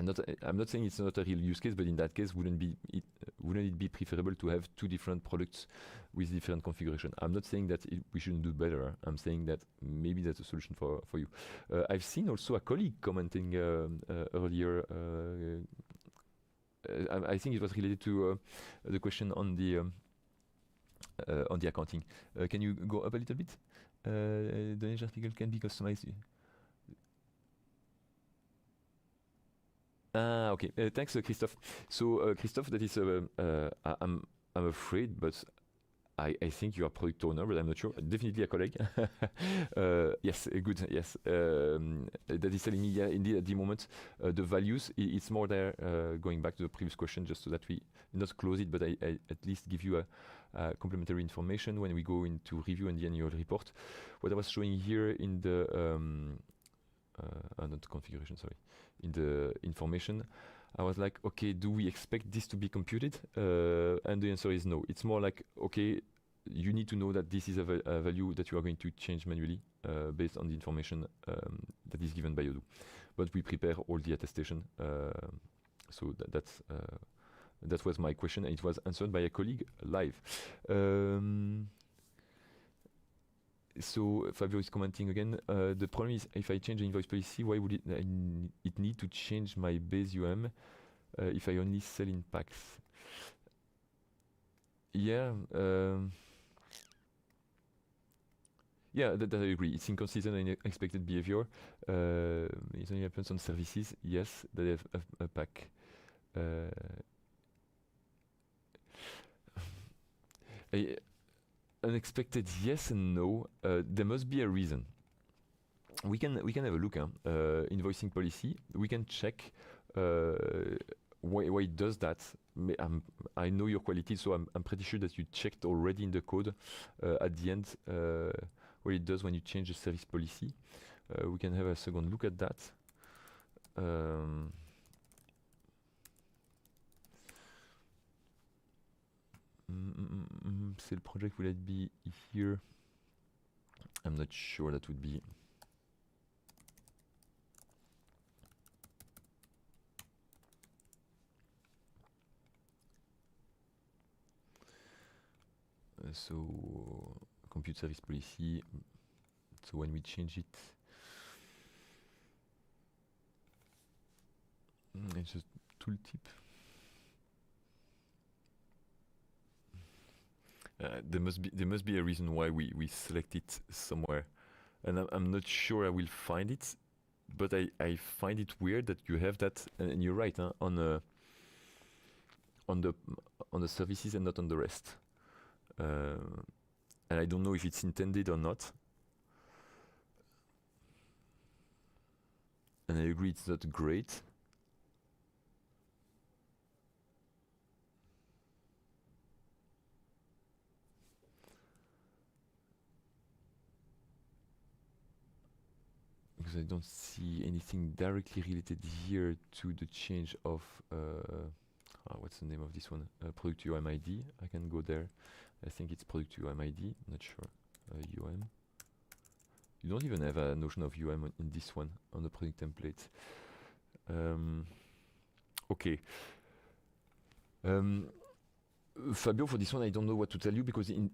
not saying it's not a real use case, but in that case, wouldn't it be preferable to have two different products with different configuration? I'm not saying that we shouldn't do better. I'm saying that maybe that's a solution for you. I've seen also a colleague commenting earlier. I think it was related to the question on the accounting. Can you go up a little bit? The Niger article can be customized. Okay. Thanks, Christophe. So, Christophe, that is, I'm afraid, but I think you are product owner, but I'm not sure. Definitely a colleague. Yes, good. Yes, that is telling me, yeah, indeed, at the moment, the values, it's more there. Going back to the previous question, just so that we not close it, but I at least give you a complementary information when we go into review and the annual report. What I was showing here in the not configuration, sorry, in the information, I was like, okay, do we expect this to be computed? And the answer is no. It's more like, okay, you need to know that this is a value that you are going to change manually based on the information that is given by Odoo. But we prepare all the attestation. So that was my question, and it was answered by a colleague live. So Fabio is commenting again. The problem is if I change the invoice policy, why would it need to change my base UM if I only sell in packs? Yeah. Yeah, that I agree. It's inconsistent and unexpected behavior. It only happens on services, yes, that have a pack. Unexpected, yes and no. There must be a reason. We can have a look. Invoicing policy. We can check why it does that. I know your quality, so I'm pretty sure that you checked already in the code at the end what it does when you change the service policy. We can have a second look at that. Sale project, will it be here? I'm not sure that would be. So compute service policy. So when we change it, it's just tooltip. There must be a reason why we select it somewhere, and I'm not sure I will find it, but I find it weird that you have that, and you're right, huh, on the services and not on the rest. And I don't know if it's intended or not. And I agree it's not great. Because I don't see anything directly related here to the change of what's the name of this one? Product UM ID. I can go there. I think it's product UM ID. Not sure. UM. You don't even have a notion of UM in this one on the product template. Okay. Fabio, for this one, I don't know what to tell you because at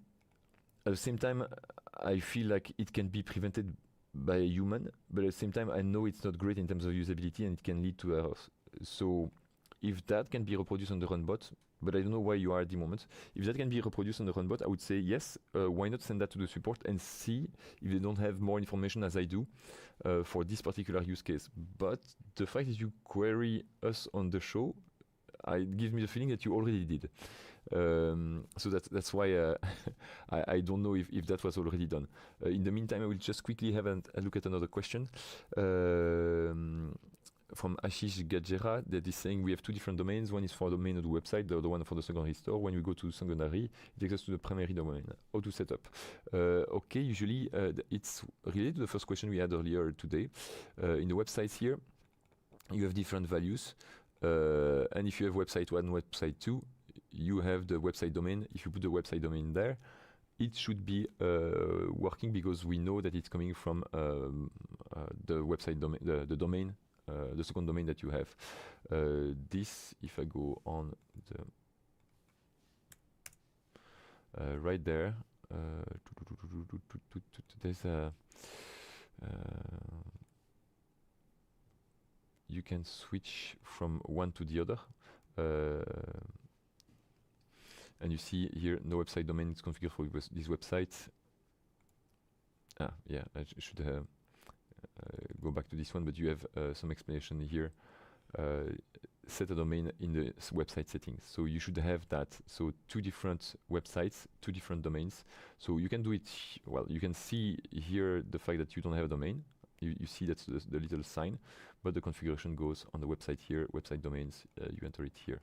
the same time, I feel like it can be prevented by a human, but at the same time, I know it's not great in terms of usability and it can lead to errors. So if that can be reproduced on the runbot, but I don't know where you are at the moment. If that can be reproduced on the runbot, I would say yes. Why not send that to the support and see if they don't have more information as I do for this particular use case. But the fact that you query us on the show, it gives me the feeling that you already did. So that's why I don't know if that was already done. In the meantime, I will just quickly have a look at another question. From Ashish Gajera that is saying we have two different domains. One is for the main Odoo website, the other one for the secondary store. When we go to secondary, it takes us to the primary domain. How to set up? Okay, usually it's related to the first question we had earlier today. In the websites here, you have different values. And if you have website 1, website 2, you have the website domain. If you put the website domain there, it should be working because we know that it's coming from the website domain, the domain. The second domain that you have. This, if I go on the right there, there's a you can switch from one to the other, and you see here no website domain is configured for this website. Yeah, I should have. Go back to this one, but you have some explanation here. Set a domain in the website settings. So you should have that. So two different websites, two different domains. So you can do it, well, you can see here the fact that you don't have a domain. You see that's the little sign, but the configuration goes on the website here, website domains, you enter it here.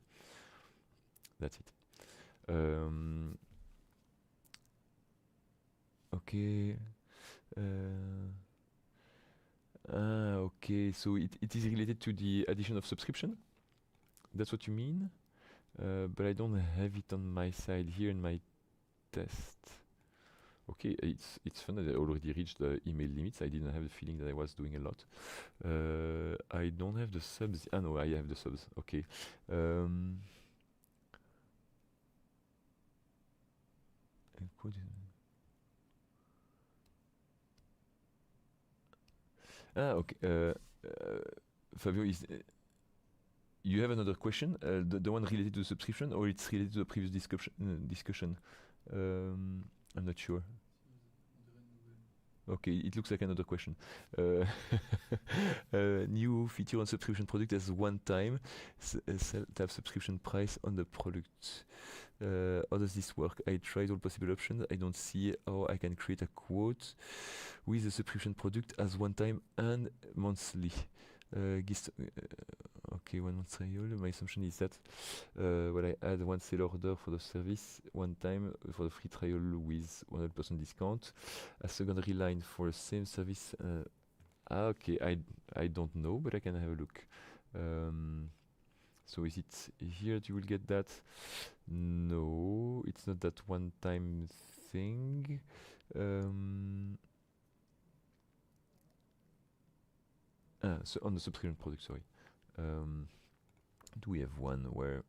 That's it. Okay. Okay, so it is related to the addition of subscription. That's what you mean? But I don't have it on my side here in my test. Okay, it's fun that I already reached the email limits. I didn't have the feeling that I was doing a lot. I don't have the subs. Ah no, I have the subs. Okay. Okay. Fabio, you have another question? The one related to the subscription, or it's related to the previous discussion? I'm not sure. Okay, it looks like another question. New feature on subscription product as one time tab subscription price on the product. How does this work? I tried all possible options. I don't see how I can create a quote with the subscription product as one time and monthly. Okay, 1 month trial. My assumption is that when I add one sale order for the service one time for the free trial with 100% discount, a secondary line for the same service. Okay, I don't know, but I can have a look. So is it here that you will get that? No, it's not that one-time thing. So on the subscription product, sorry. Do we have one where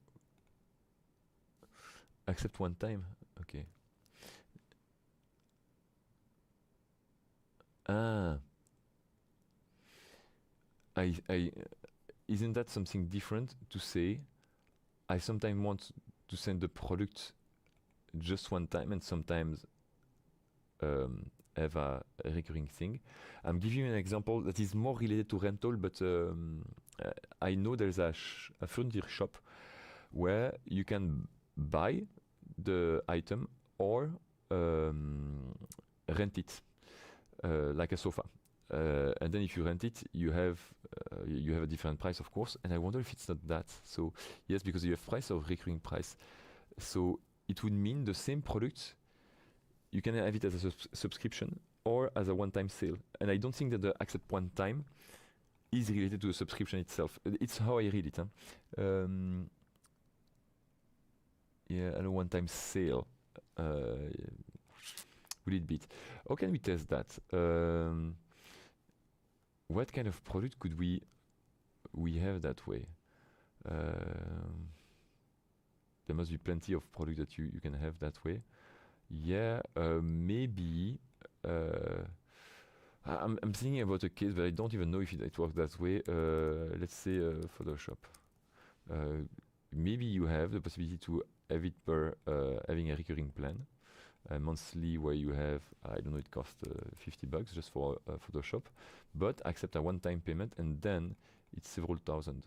accept one time? Okay. Isn't that something different to say? I sometimes want to send the product just one time, and sometimes have a recurring thing. I'm giving you an example that is more related to rental, but I know there's a furniture shop where you can buy the item or rent it, like a sofa. And then if you rent it, you have a different price, of course. And I wonder if it's not that. So yes, because you have price or recurring price. So it would mean the same product. You can have it as a subscription or as a one-time sale. And I don't think that the accept one time is related to the subscription itself. It's how I read it. Yeah, and a one-time sale. Will it beat? How can we test that? What kind of product could we have that way? There must be plenty of products that you can have that way. Yeah, maybe. I'm thinking about a case, but I don't even know if it works that way. Let's say Photoshop. Maybe you have the possibility to have it per having a recurring plan. Monthly, where you have, I don't know, it costs $50 just for Photoshop, but accept a one-time payment, and then it's several thousand.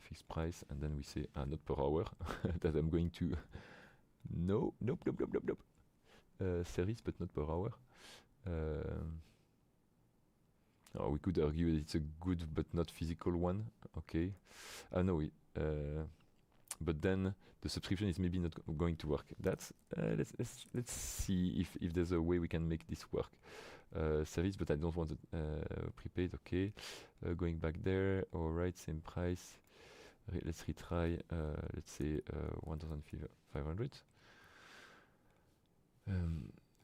Fixed price, and then we say not per hour that I'm going to. Nope. Service, but not per hour. We could argue that it's a good but not physical one. Okay. No, but then the subscription is maybe not going to work. That's let's see if there's a way we can make this work. Service, but I don't want it prepaid. Okay, going back there. All right, same price. Let's retry. Let's say 1,500.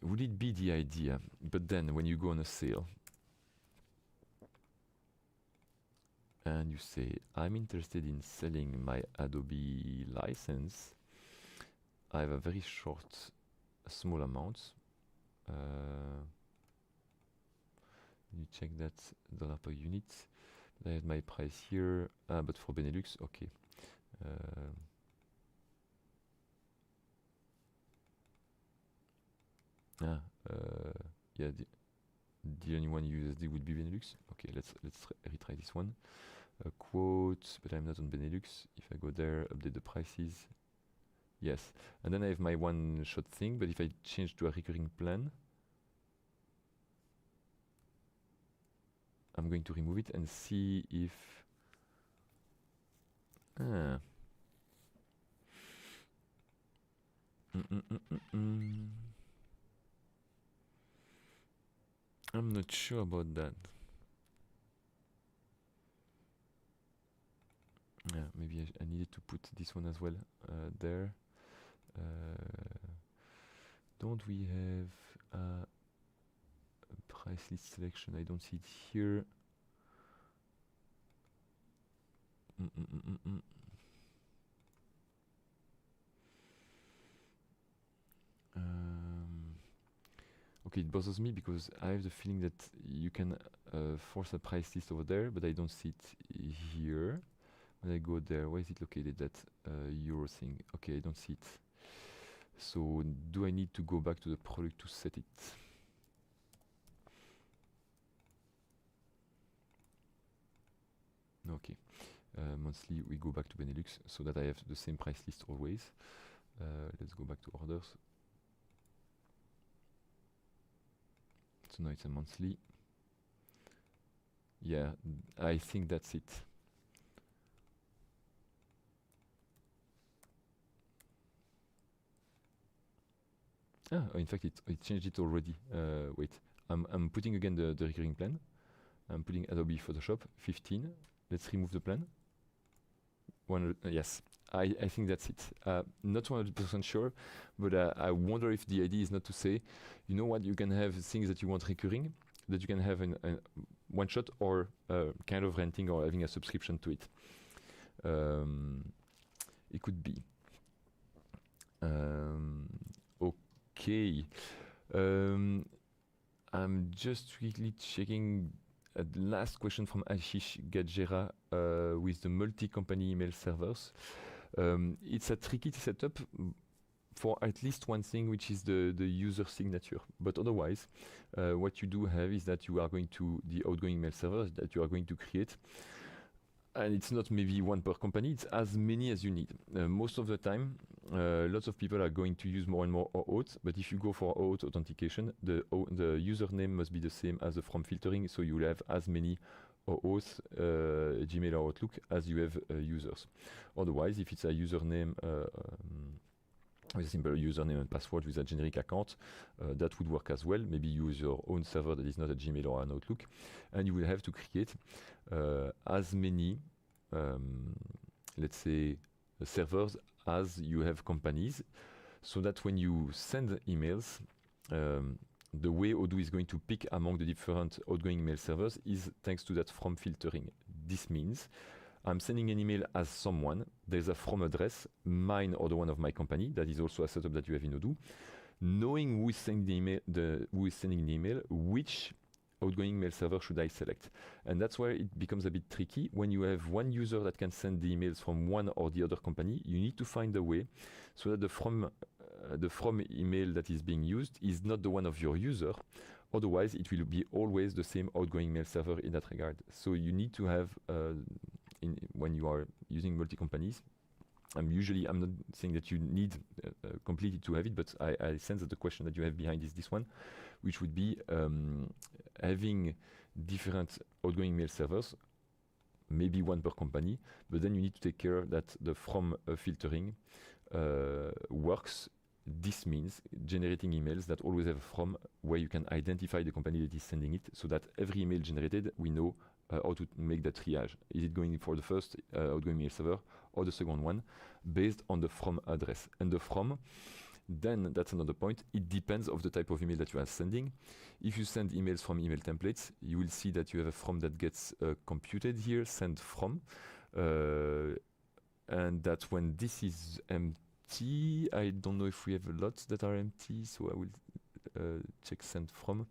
Would it be the idea? But then when you go on a sale and you say, I'm interested in selling my Adobe license, I have a very small amount. You check that dollar per unit. I have my price here, but for Benelux, okay. Yeah, the only one USD would be Benelux. Okay, let's retry this one. Quote, but I'm not on Benelux. If I go there, update the prices. Yes, and then I have my one-shot thing, but if I change to a recurring plan, I'm going to remove it and see if... I'm not sure about that. Yeah, maybe I needed to put this one as well there. Don't we have a price list selection? I don't see it here. Okay, it bothers me because I have the feeling that you can force a price list over there, but I don't see it here. When I go there, where is it located, that euro thing? Okay, I don't see it. So do I need to go back to the product to set it? Okay, monthly, we go back to Benelux so that I have the same price list always. Let's go back to orders. So now it's a monthly. Yeah, I think that's it. In fact, it changed it already. Wait, I'm putting again the recurring plan. I'm putting Adobe Photoshop 15. Let's remove the plan. Yes, I think that's it. Not 100% sure, but I wonder if the idea is not to say, you know what, you can have things that you want recurring, that you can have in one shot, or kind of renting or having a subscription to it. It could be. Okay. I'm just quickly checking the last question from Ashish Gajera with the multi-company email servers. It's a tricky setup for at least one thing, which is the user signature. But otherwise, what you do have is that you are going to, the outgoing mail servers that you are going to create, and it's not maybe one per company, it's as many as you need. Most of the time, lots of people are going to use more and more OAuth, but if you go for OAuth authentication, the username must be the same as the from filtering, so you will have as many OAuth, Gmail or Outlook as you have users. Otherwise, if it's a username, with a simple username and password with a generic account, that would work as well. Maybe use your own server that is not a Gmail or an Outlook, and you will have to create as many, let's say, servers as you have companies, so that when you send emails, the way Odoo is going to pick among the different outgoing email servers is thanks to that from filtering. This means I'm sending an email as someone, there's a from address, mine or the one of my company. That is also a setup that you have in Odoo. Knowing who is sending the email, which outgoing mail server should I select? And that's where it becomes a bit tricky. When you have one user that can send the emails from one or the other company, you need to find a way so that the from email that is being used is not the one of your user. Otherwise, it will be always the same outgoing mail server in that regard. So you need to have, when you are using multi-companies, I'm not saying that you need completely to have it, but I sense that the question that you have behind is this one, which would be having different outgoing mail servers, maybe one per company, but then you need to take care that the from filtering works. This means generating emails that always have a from, where you can identify the company that is sending it, so that every email generated, we know how to make that triage. Is it going for the first outgoing mail server or the second one, based on the from address? And the from, then that's another point. It depends of the type of email that you are sending. If you send emails from email templates, you will see that you have a from that gets computed here, send from, and that when this is empty, I don't know if we have a lot that are empty, so I will check send from.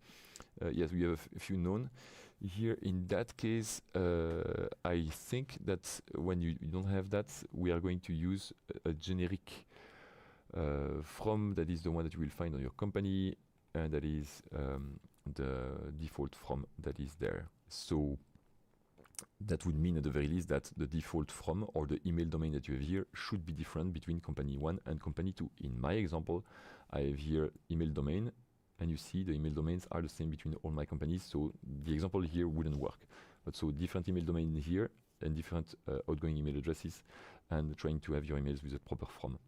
Yes, we have a few known. Here in that case, I think that when you don't have that, we are going to use a generic from, that is the one that you will find on your company, and that is the default from that is there. So that would mean at the very least that the default from, or the email domain that you have here, should be different between company 1 and company 2. In my example, I have here email domain, and you see the email domains are the same between all my companies, so the example here wouldn't work. But so different email domain here and different outgoing email addresses, and trying to have your emails with a proper from.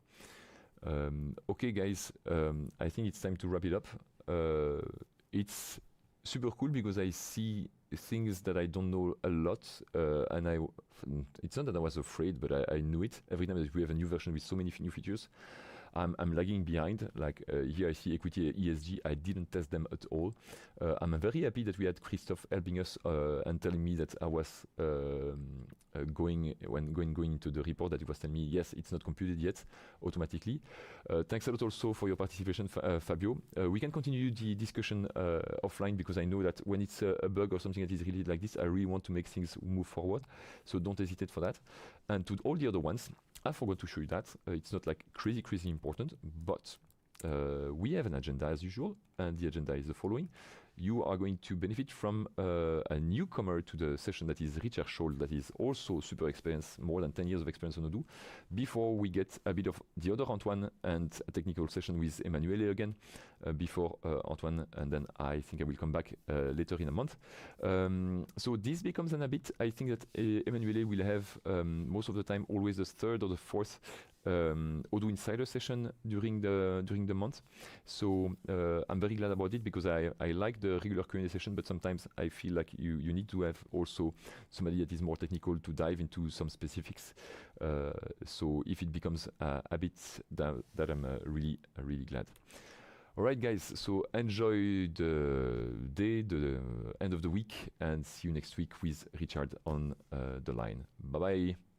Okay guys, I think it's time to wrap it up. It's super cool because I see things that I don't know a lot, and it's not that I was afraid, but I knew it. Every time that we have a new version with so many new features, I'm lagging behind. Like here I see equity ESG. I didn't test them at all. I'm very happy that we had Christophe helping us and telling me that I was going into the report, that it was telling me yes, it's not computed yet automatically. Thanks a lot also for your participation, Fabio. We can continue the discussion offline, because I know that when it's a bug or something that is related like this, I really want to make things move forward. So don't hesitate for that. And to all the other ones, I forgot to show you that. It's not like crazy important, but we have an agenda as usual, and the agenda is the following. You are going to benefit from a newcomer to the session, that is Richard Scholl, that is also super experienced, more than 10 years of experience on Odoo. Before we get a bit of the other Antoine and a technical session with Emanuele again, before Antoine, and then I think I will come back later in a month. So this becomes an habit. I think that Emanuele will have most of the time always the third or the fourth Odoo Insider session during the month. So I'm very glad about it, because I like the regular Q&A session, but sometimes I feel like you need to have also somebody that is more technical to dive into some specifics. So if it becomes a habit, that I'm really glad. All right, guys, so enjoy the day, the end of the week, and see you next week with Richard on the line. Bye-bye.